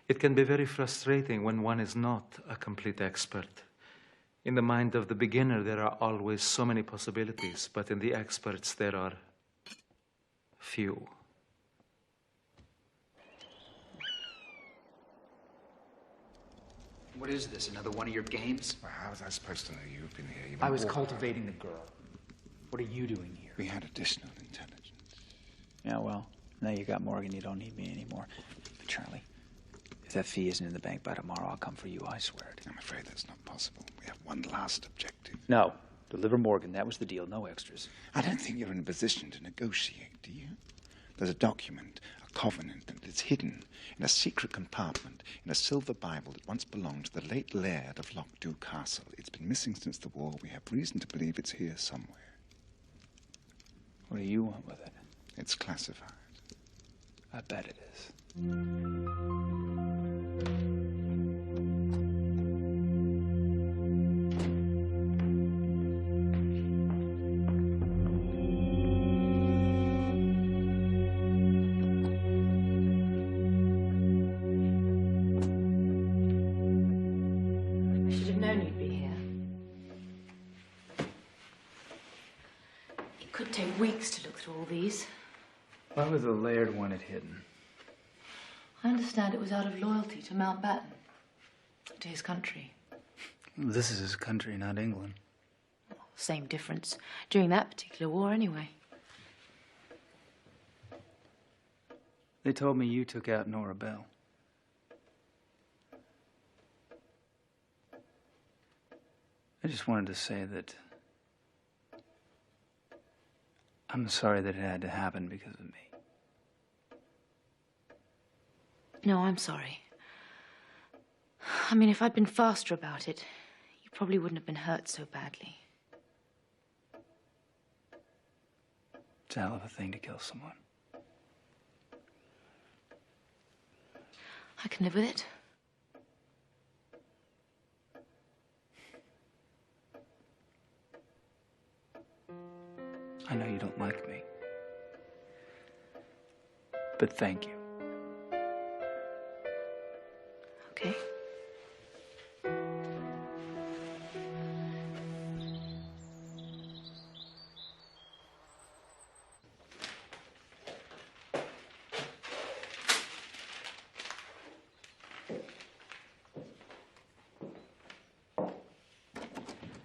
It can be very frustrating when one is not a complete expert. In the mind of the beginner, there are always so many possibilities, but in the experts, there are few. What is this, another one of your games? Well, how was I supposed to know you've been here? I was cultivating the girl. What are you doing here? We had additional intelligence. Yeah, well, now you got Morgan, you don't need me anymore. But Charlie, if that fee isn't in the bank by tomorrow, I'll come for you, I swear it. I'm afraid that's not possible. We have one last objective. No. Deliver Morgan. That was the deal. No extras. I don't think you're in a position to negotiate, do you? There's a document, a covenant, and it's hidden in a secret compartment in a silver Bible that once belonged to the late Laird of Loch Dew Castle. It's been missing since the war. We have reason to believe it's here somewhere. What do you want with it? It's classified. I bet it is. I should have known you'd be here. It could take weeks to look through all these. Why was the Laird want it hidden? I understand it was out of loyalty to Mountbatten, to his country. This is his country, not England. Same difference during that particular war, anyway. They told me you took out Nora Bell. I just wanted to say that I'm sorry that it had to happen because of me. No, I'm sorry. I mean, if I'd been faster about it, you probably wouldn't have been hurt so badly. It's a hell of a thing to kill someone. I can live with it. I know you don't like me. But thank you. Okay.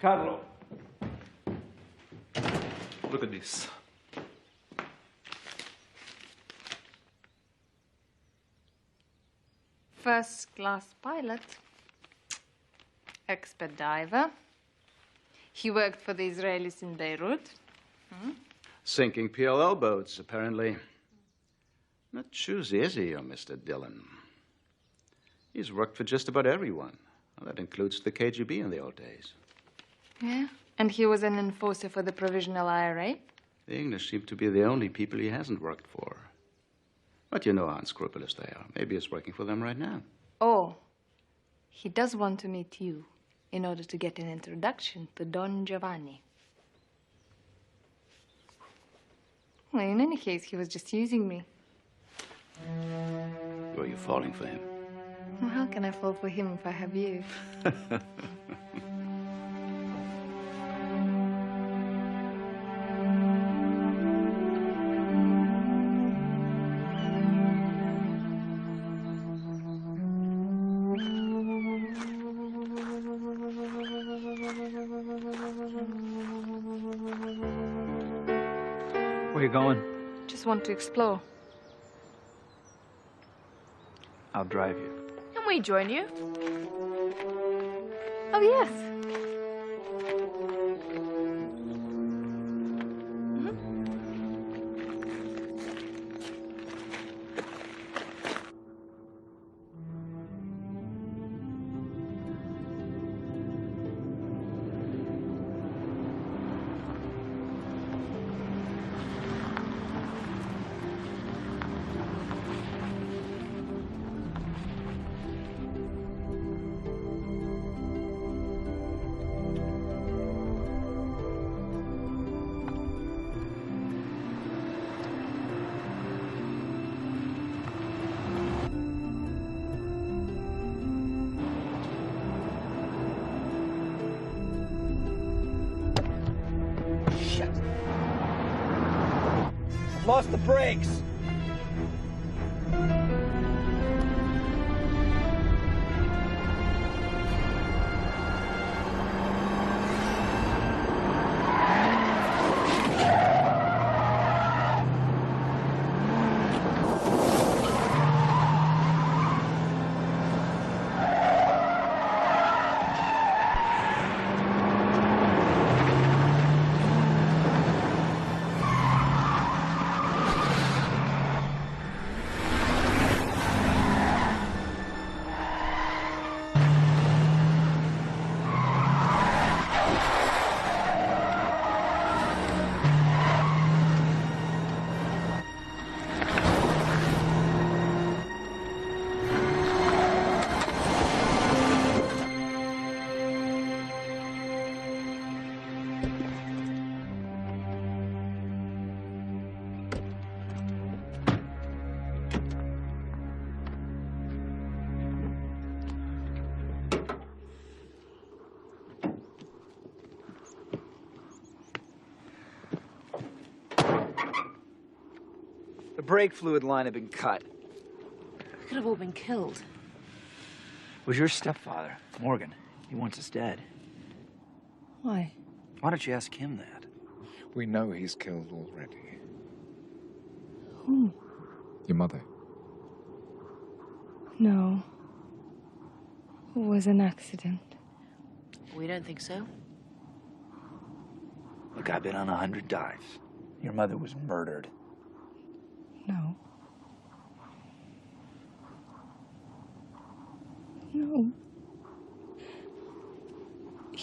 Carlo. Look at this. First-class pilot. Expert diver. He worked for the Israelis in Beirut. Sinking PLO boats, apparently. Not choosy, is he, Mr. Dillon? He's worked for just about everyone. Well, that includes the KGB in the old days. Yeah, and he was an enforcer for the Provisional IRA. The English seem to be the only people he hasn't worked for. But you know how unscrupulous they are. Maybe he's working for them right now. Oh, he does want to meet you in order to get an introduction to Don Giovanni. Well, in any case, he was just using me. Were you falling for him? Well, how can I fall for him if I have you? Where you going? Just want to explore. I'll drive you. Can we join you? Oh, yes. Lost the brakes. The brake fluid line had been cut. We could have all been killed. It was your stepfather, Morgan. He wants us dead. Why? Why don't you ask him that? We know he's killed already. Who? Your mother. No. It was an accident. We don't think so. Look, I've been on 100 dives. Your mother was murdered. No. No.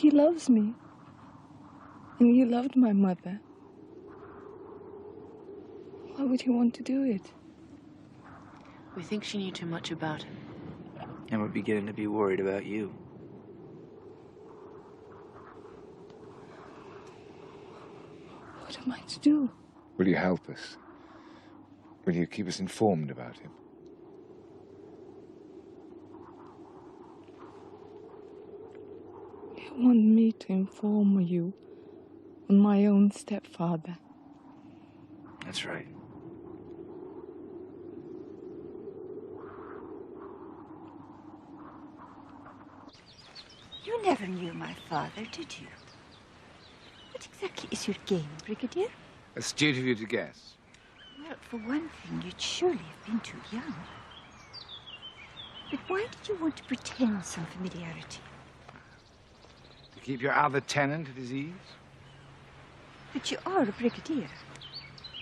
He loves me. And he loved my mother. Why would he want to do it? We think she knew too much about him. And we're beginning to be worried about you. What am I to do? Will you help us? Will you keep us informed about him? You want me to inform you on my own stepfather? That's right. You never knew my father, did you? What exactly is your game, Brigadier? Astute of you to guess. Well, for one thing, you'd surely have been too young. But why did you want to pretend some familiarity? To keep your other tenant at his ease? But you are a brigadier.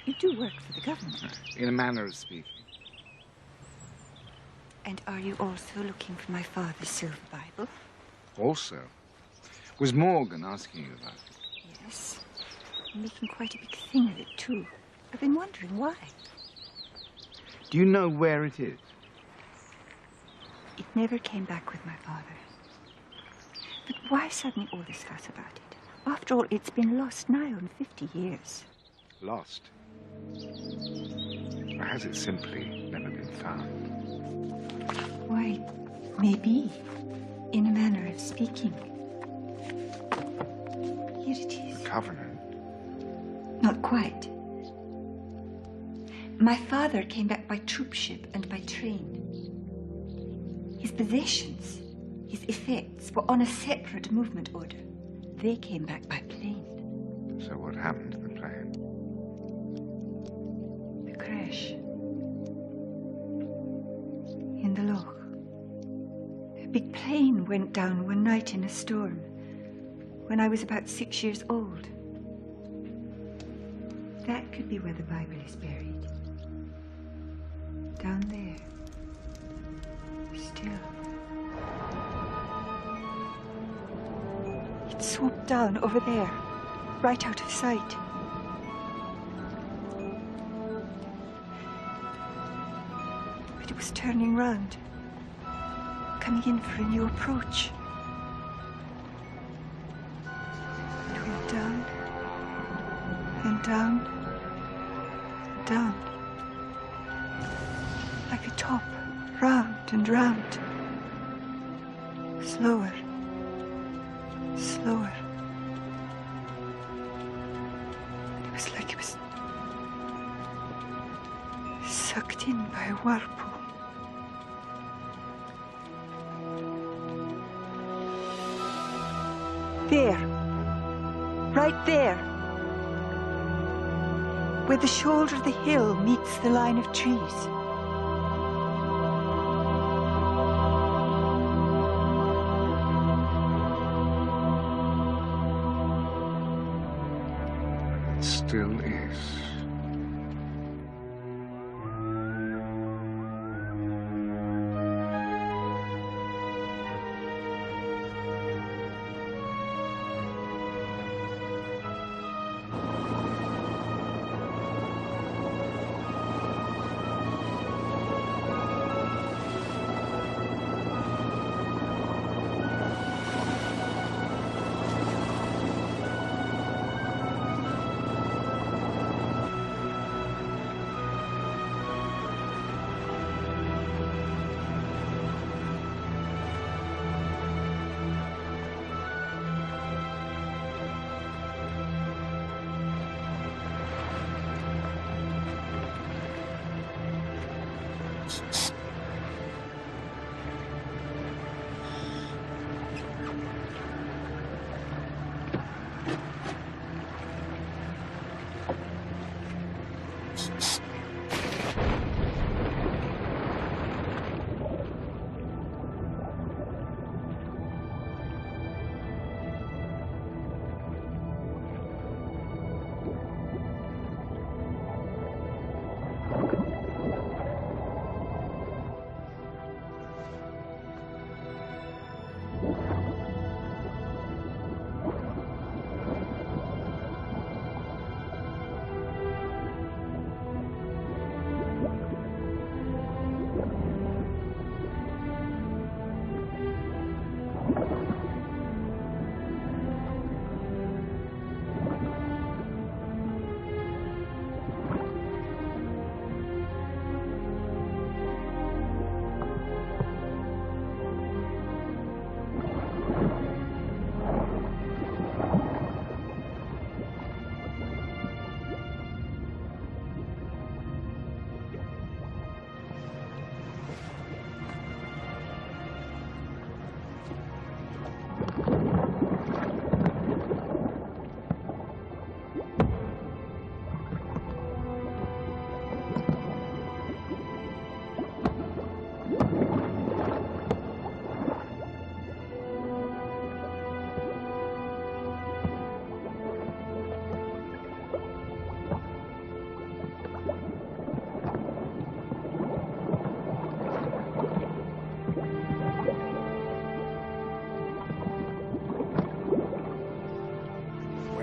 You do work for the government. In a manner of speaking. And are you also looking for my father's silver Bible? Also, was Morgan asking you about it? Yes. I'm making quite a big thing of it, too. I've been wondering why. Do you know where it is? It never came back with my father. But why suddenly all this fuss about it? After all, it's been lost nigh on 50 years. Lost? Or has it simply never been found? Why, maybe, in a manner of speaking. Here it is. The Covenant? Not quite. My father came back by troop ship and by train. His possessions, his effects, were on a separate movement order. They came back by plane. So what happened to the plane? The crash. In the Lowe. A big plane went down one night in a storm when I was about 6 years old. That could be where the Bible is buried. Down there. Still. It swooped down over there, right out of sight. But it was turning round, coming in for a new approach. It went down, and down, down. Like a top, round and round. Slower, slower. It was like it was sucked in by a whirlpool. There, right there, where the shoulder of the hill meets the line of trees. Still is.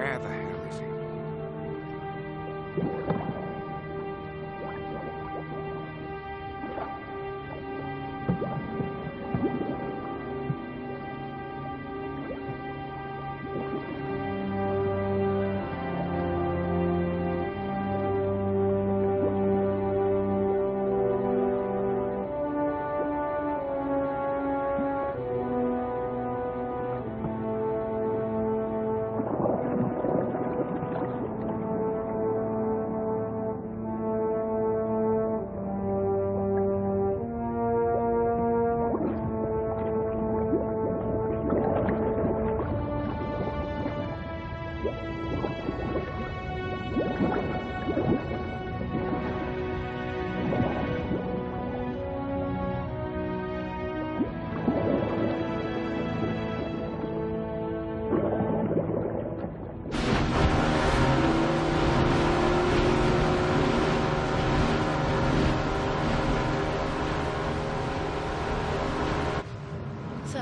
Where the hell is he? So,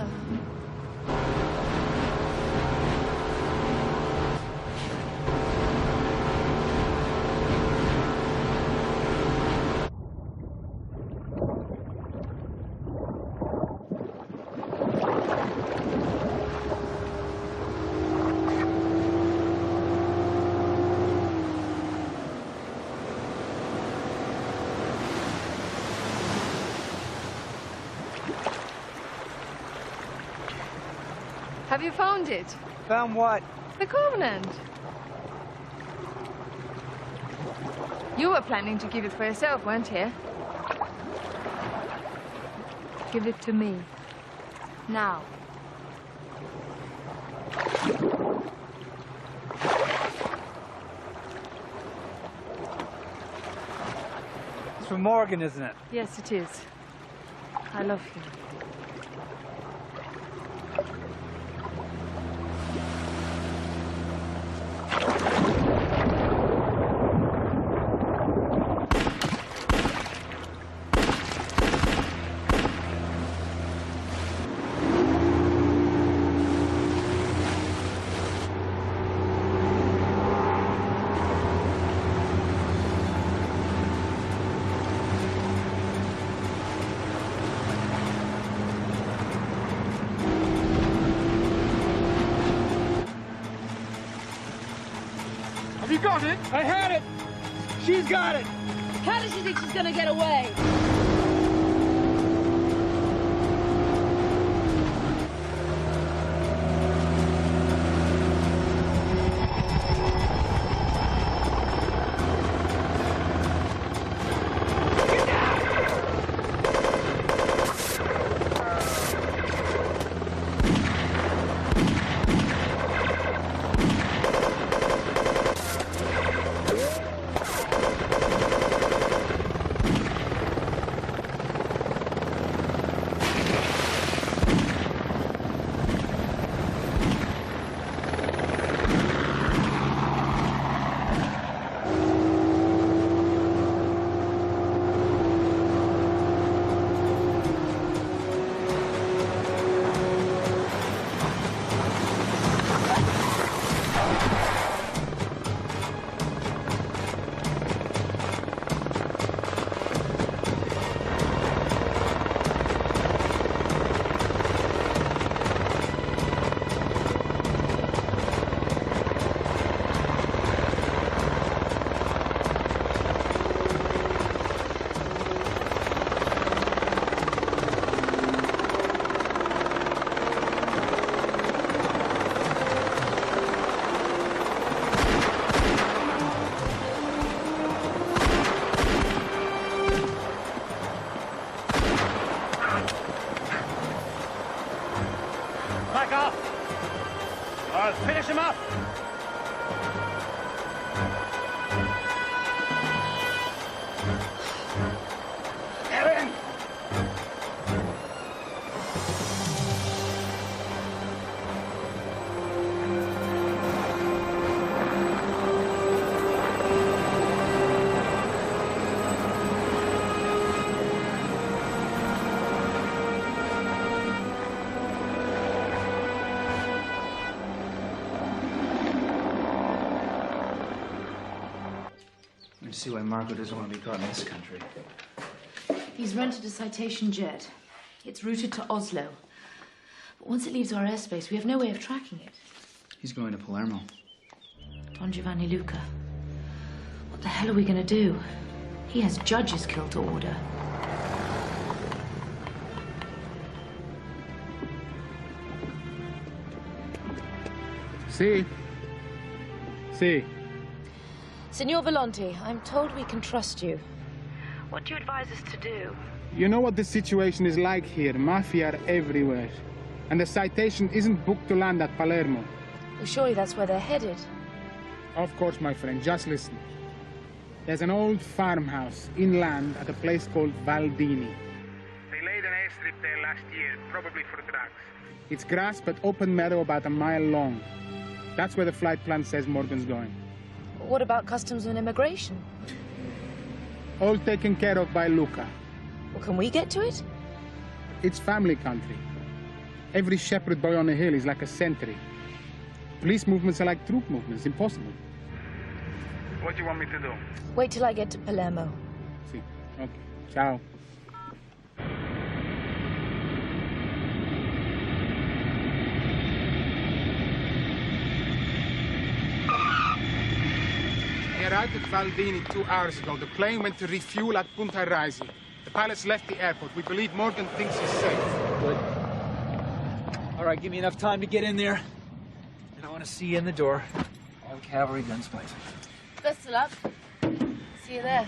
have you found it? Found what? The Covenant. You were planning to keep it for yourself, weren't you? Give it to me. Now. It's from Morgan, isn't it? Yes, it is. I love you. Have you got it? I had it. She's got it. How does she think she's gonna get away? Back off! I'll finish him off! Ellen! to see why Marco doesn't want to be caught in this country. He's rented a citation jet. It's routed to Oslo. But once it leaves our airspace, we have no way of tracking it. He's going to Palermo. Don Giovanni Luca. What the hell are we going to do? He has judges killed to order. See? See? Signor Volonte, I'm told we can trust you. What do you advise us to do? You know what the situation is like here. Mafia are everywhere. And the citation isn't booked to land at Palermo. Well, surely that's where they're headed. Of course, my friend. Just listen. There's an old farmhouse inland at a place called Valdini. They laid an airstrip there last year, probably for drugs. It's grass but open meadow about a mile long. That's where the flight plan says Morgan's going. What about customs and immigration? All taken care of by Luca. Well, can we get to it? It's family country. Every shepherd boy on the hill is like a sentry. Police movements are like troop movements. Impossible. What do you want me to do? Wait till I get to Palermo. See. Okay. Ciao. He arrived at Valdini 2 hours ago. The plane went to refuel at Punta Raisi. The pilots left the airport. We believe Morgan thinks he's safe. Good. All right, give me enough time to get in there. And I want to see you in the door. All cavalry, guns blazing. Best of luck. See you there.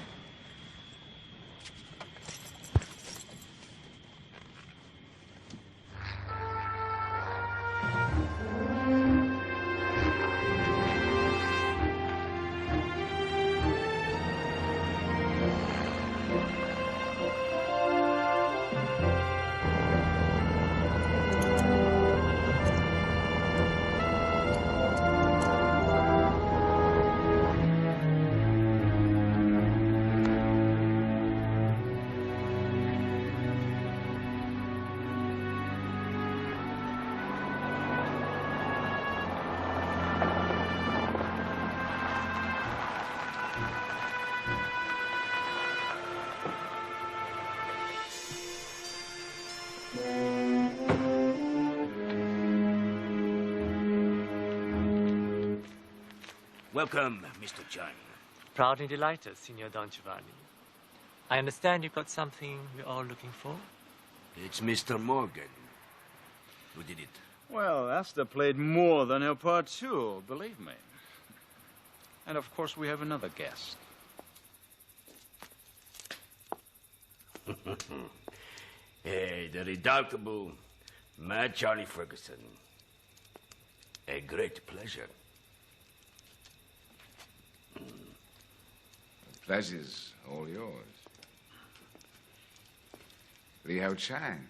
Welcome, Mr. John. Proudly delighted, Signor Don Giovanni. I understand you've got something we're all looking for? It's Mr. Morgan. Who did it? Well, Asta played more than her part too, believe me. And of course we have another guest. Hey, the redoubtable Mad Charlie Ferguson. A great pleasure. The pleasure's all yours. Li Hao Chang.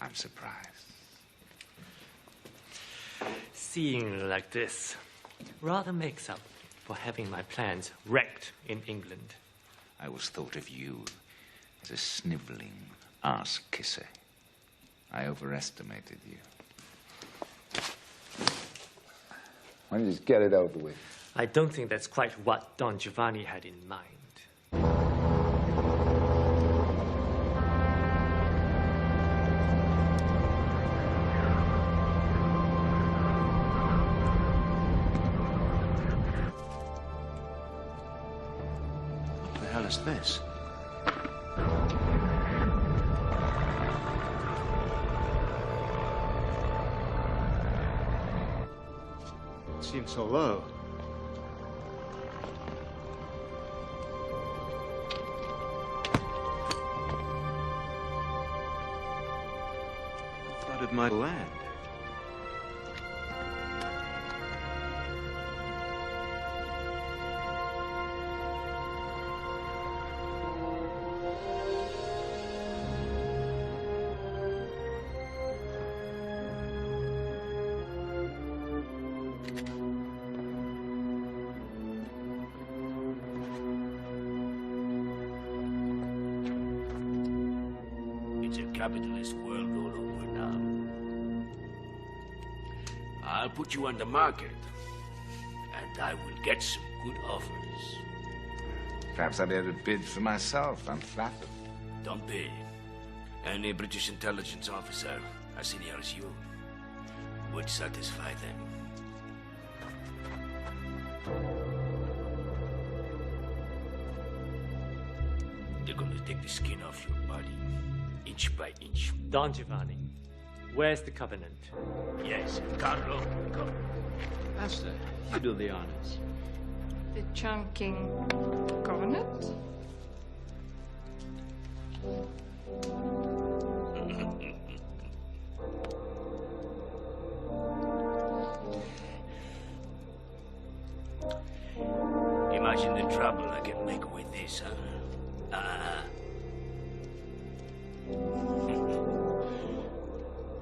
I'm surprised. Seeing you like this rather makes up for having my plans wrecked in England. I always thought of you as a sniveling ass-kisser. I overestimated you. Why don't you just get it over with? I don't think that's quite what Don Giovanni had in mind. What the hell is this? It seems so low. I thought it might land. It's a capitalist world all over now. I'll put you on the market. And I will get some good offers. Perhaps I'd better bid for myself. I'm flattered. Don't bid. Any British intelligence officer as senior as you would satisfy them. They're going to take the skin off your body, inch by inch. Don Giovanni, where's the covenant? Yes, Carlo, go. Master, you do the honors. The chunking covenant? Imagine the trouble I can make with this, huh?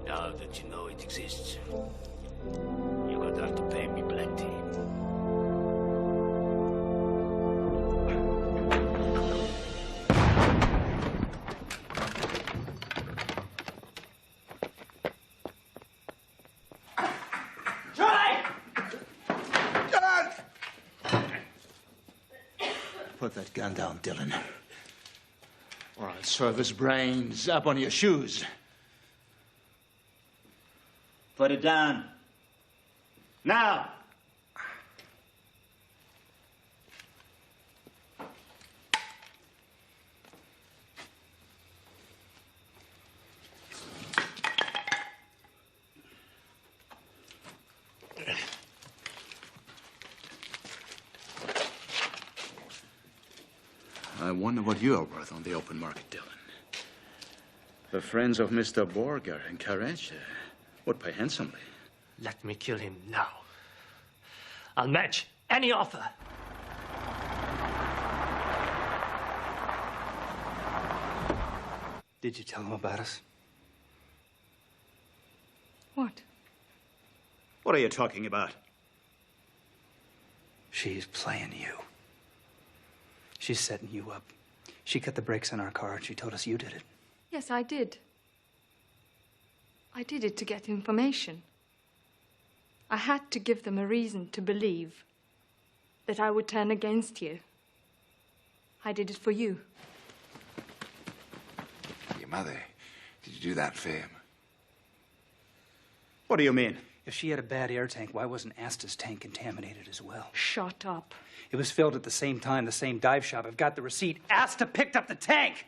Now that you know it exists, you're going to have to pay me plenty. Put that gun down, Dylan. Or I'll serve his brains up on your shoes. Put it down. Now! I wonder what you are worth on the open market, Dylan. The friends of Mr. Borger and Carranza would pay handsomely. Let me kill him now. I'll match any offer. Did you tell him about us? What? What are you talking about? She's playing you. She's setting you up. She cut the brakes on our car and she told us you did it. Yes, I did. I did it to get information. I had to give them a reason to believe that I would turn against you. I did it for you. Your mother, did you do that for him? What do you mean? If she had a bad air tank, why wasn't Asta's tank contaminated as well? Shut up. It was filled at the same time, the same dive shop. I've got the receipt. Asta picked up the tank!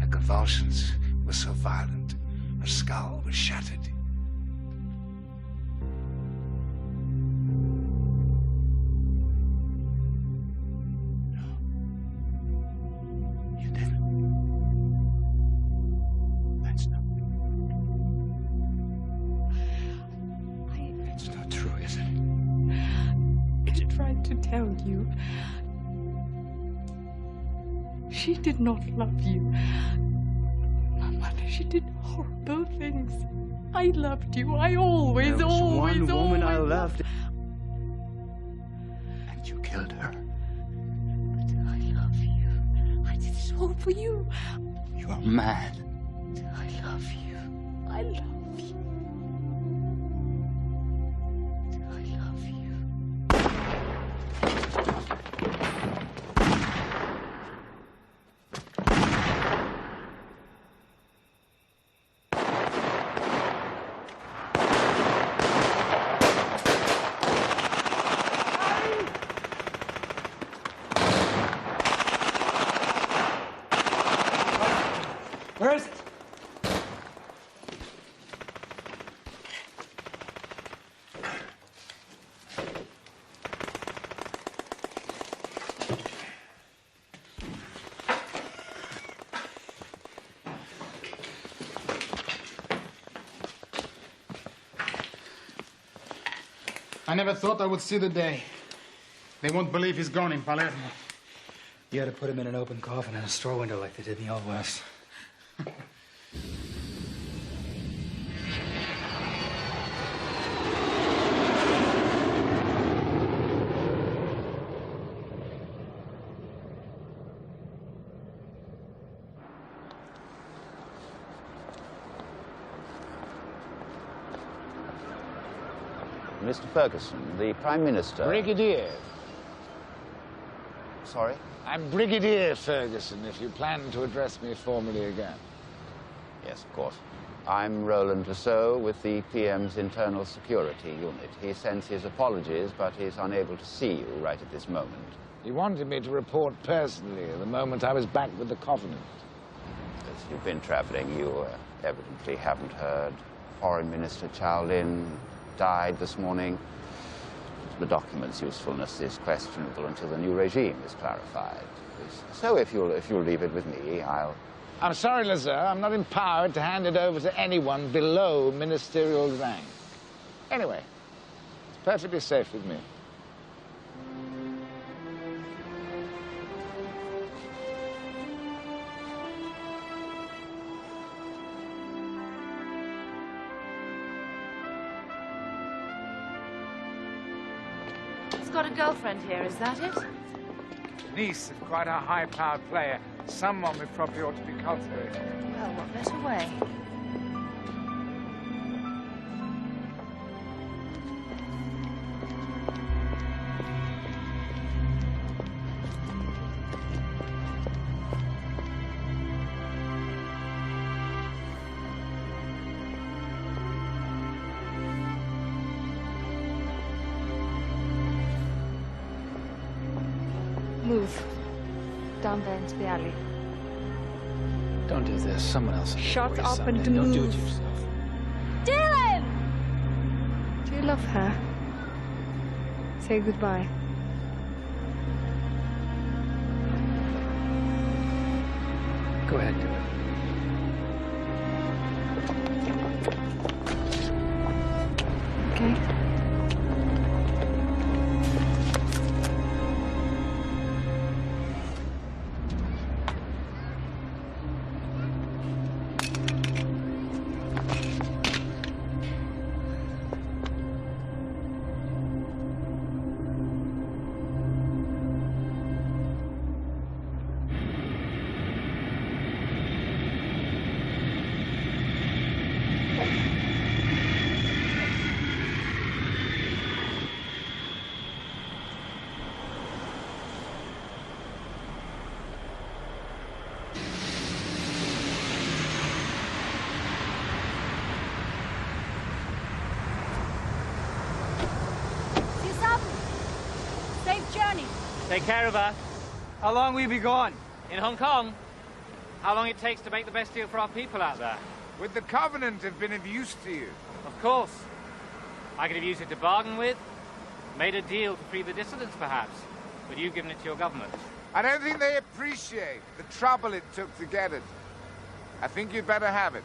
Her convulsions were so violent, her skull was shattered. You didn't. That's not... It's not true, is it? I tried to tell you. She did not love you. My mother, she did horrible things. I loved you. I always, There was always, one woman I always loved. And you killed her. But I love you. I did this all for you. You are mad. I love you. I love you. I love you. Where is it? I never thought I would see the day. They won't believe he's gone in Palermo. You had to put him in an open coffin in a store window like they did in the Old West. Mr. Ferguson, the Prime Minister... Brigadier. Sorry? I'm Brigadier Ferguson, if you plan to address me formally again. Yes, of course. I'm Roland Lasso with the PM's Internal Security Unit. He sends his apologies, but he's unable to see you right at this moment. He wanted me to report personally the moment I was back with the Covenant. As you've been traveling, you evidently haven't heard. Foreign Minister Chow Lin died this morning. The document's usefulness is questionable until the new regime is clarified. So if you'll leave it with me, I'm sorry, Lazo. I'm not empowered to hand it over to anyone below ministerial rank. Anyway, it's perfectly safe with me. He's got a girlfriend here, is that it? Niece of quite a high-powered player. Someone we probably ought to be cultivating. Well, what better way? Move. Down there into the alley. Don't do this. Someone else will Shut get away up and someday. Don't do it move. yourself. Dylan! Do you love her? Say goodbye. Go ahead, do it. Okay. Safe journey. Take care of her. How long will you be gone? In Hong Kong. How long it takes to make the best deal for our people out there? Would the Covenant have been of use to you? Of course. I could have used it to bargain with, made a deal to free the dissidents, perhaps. But you've given it to your government. I don't think they appreciate the trouble it took to get it. I think you'd better have it.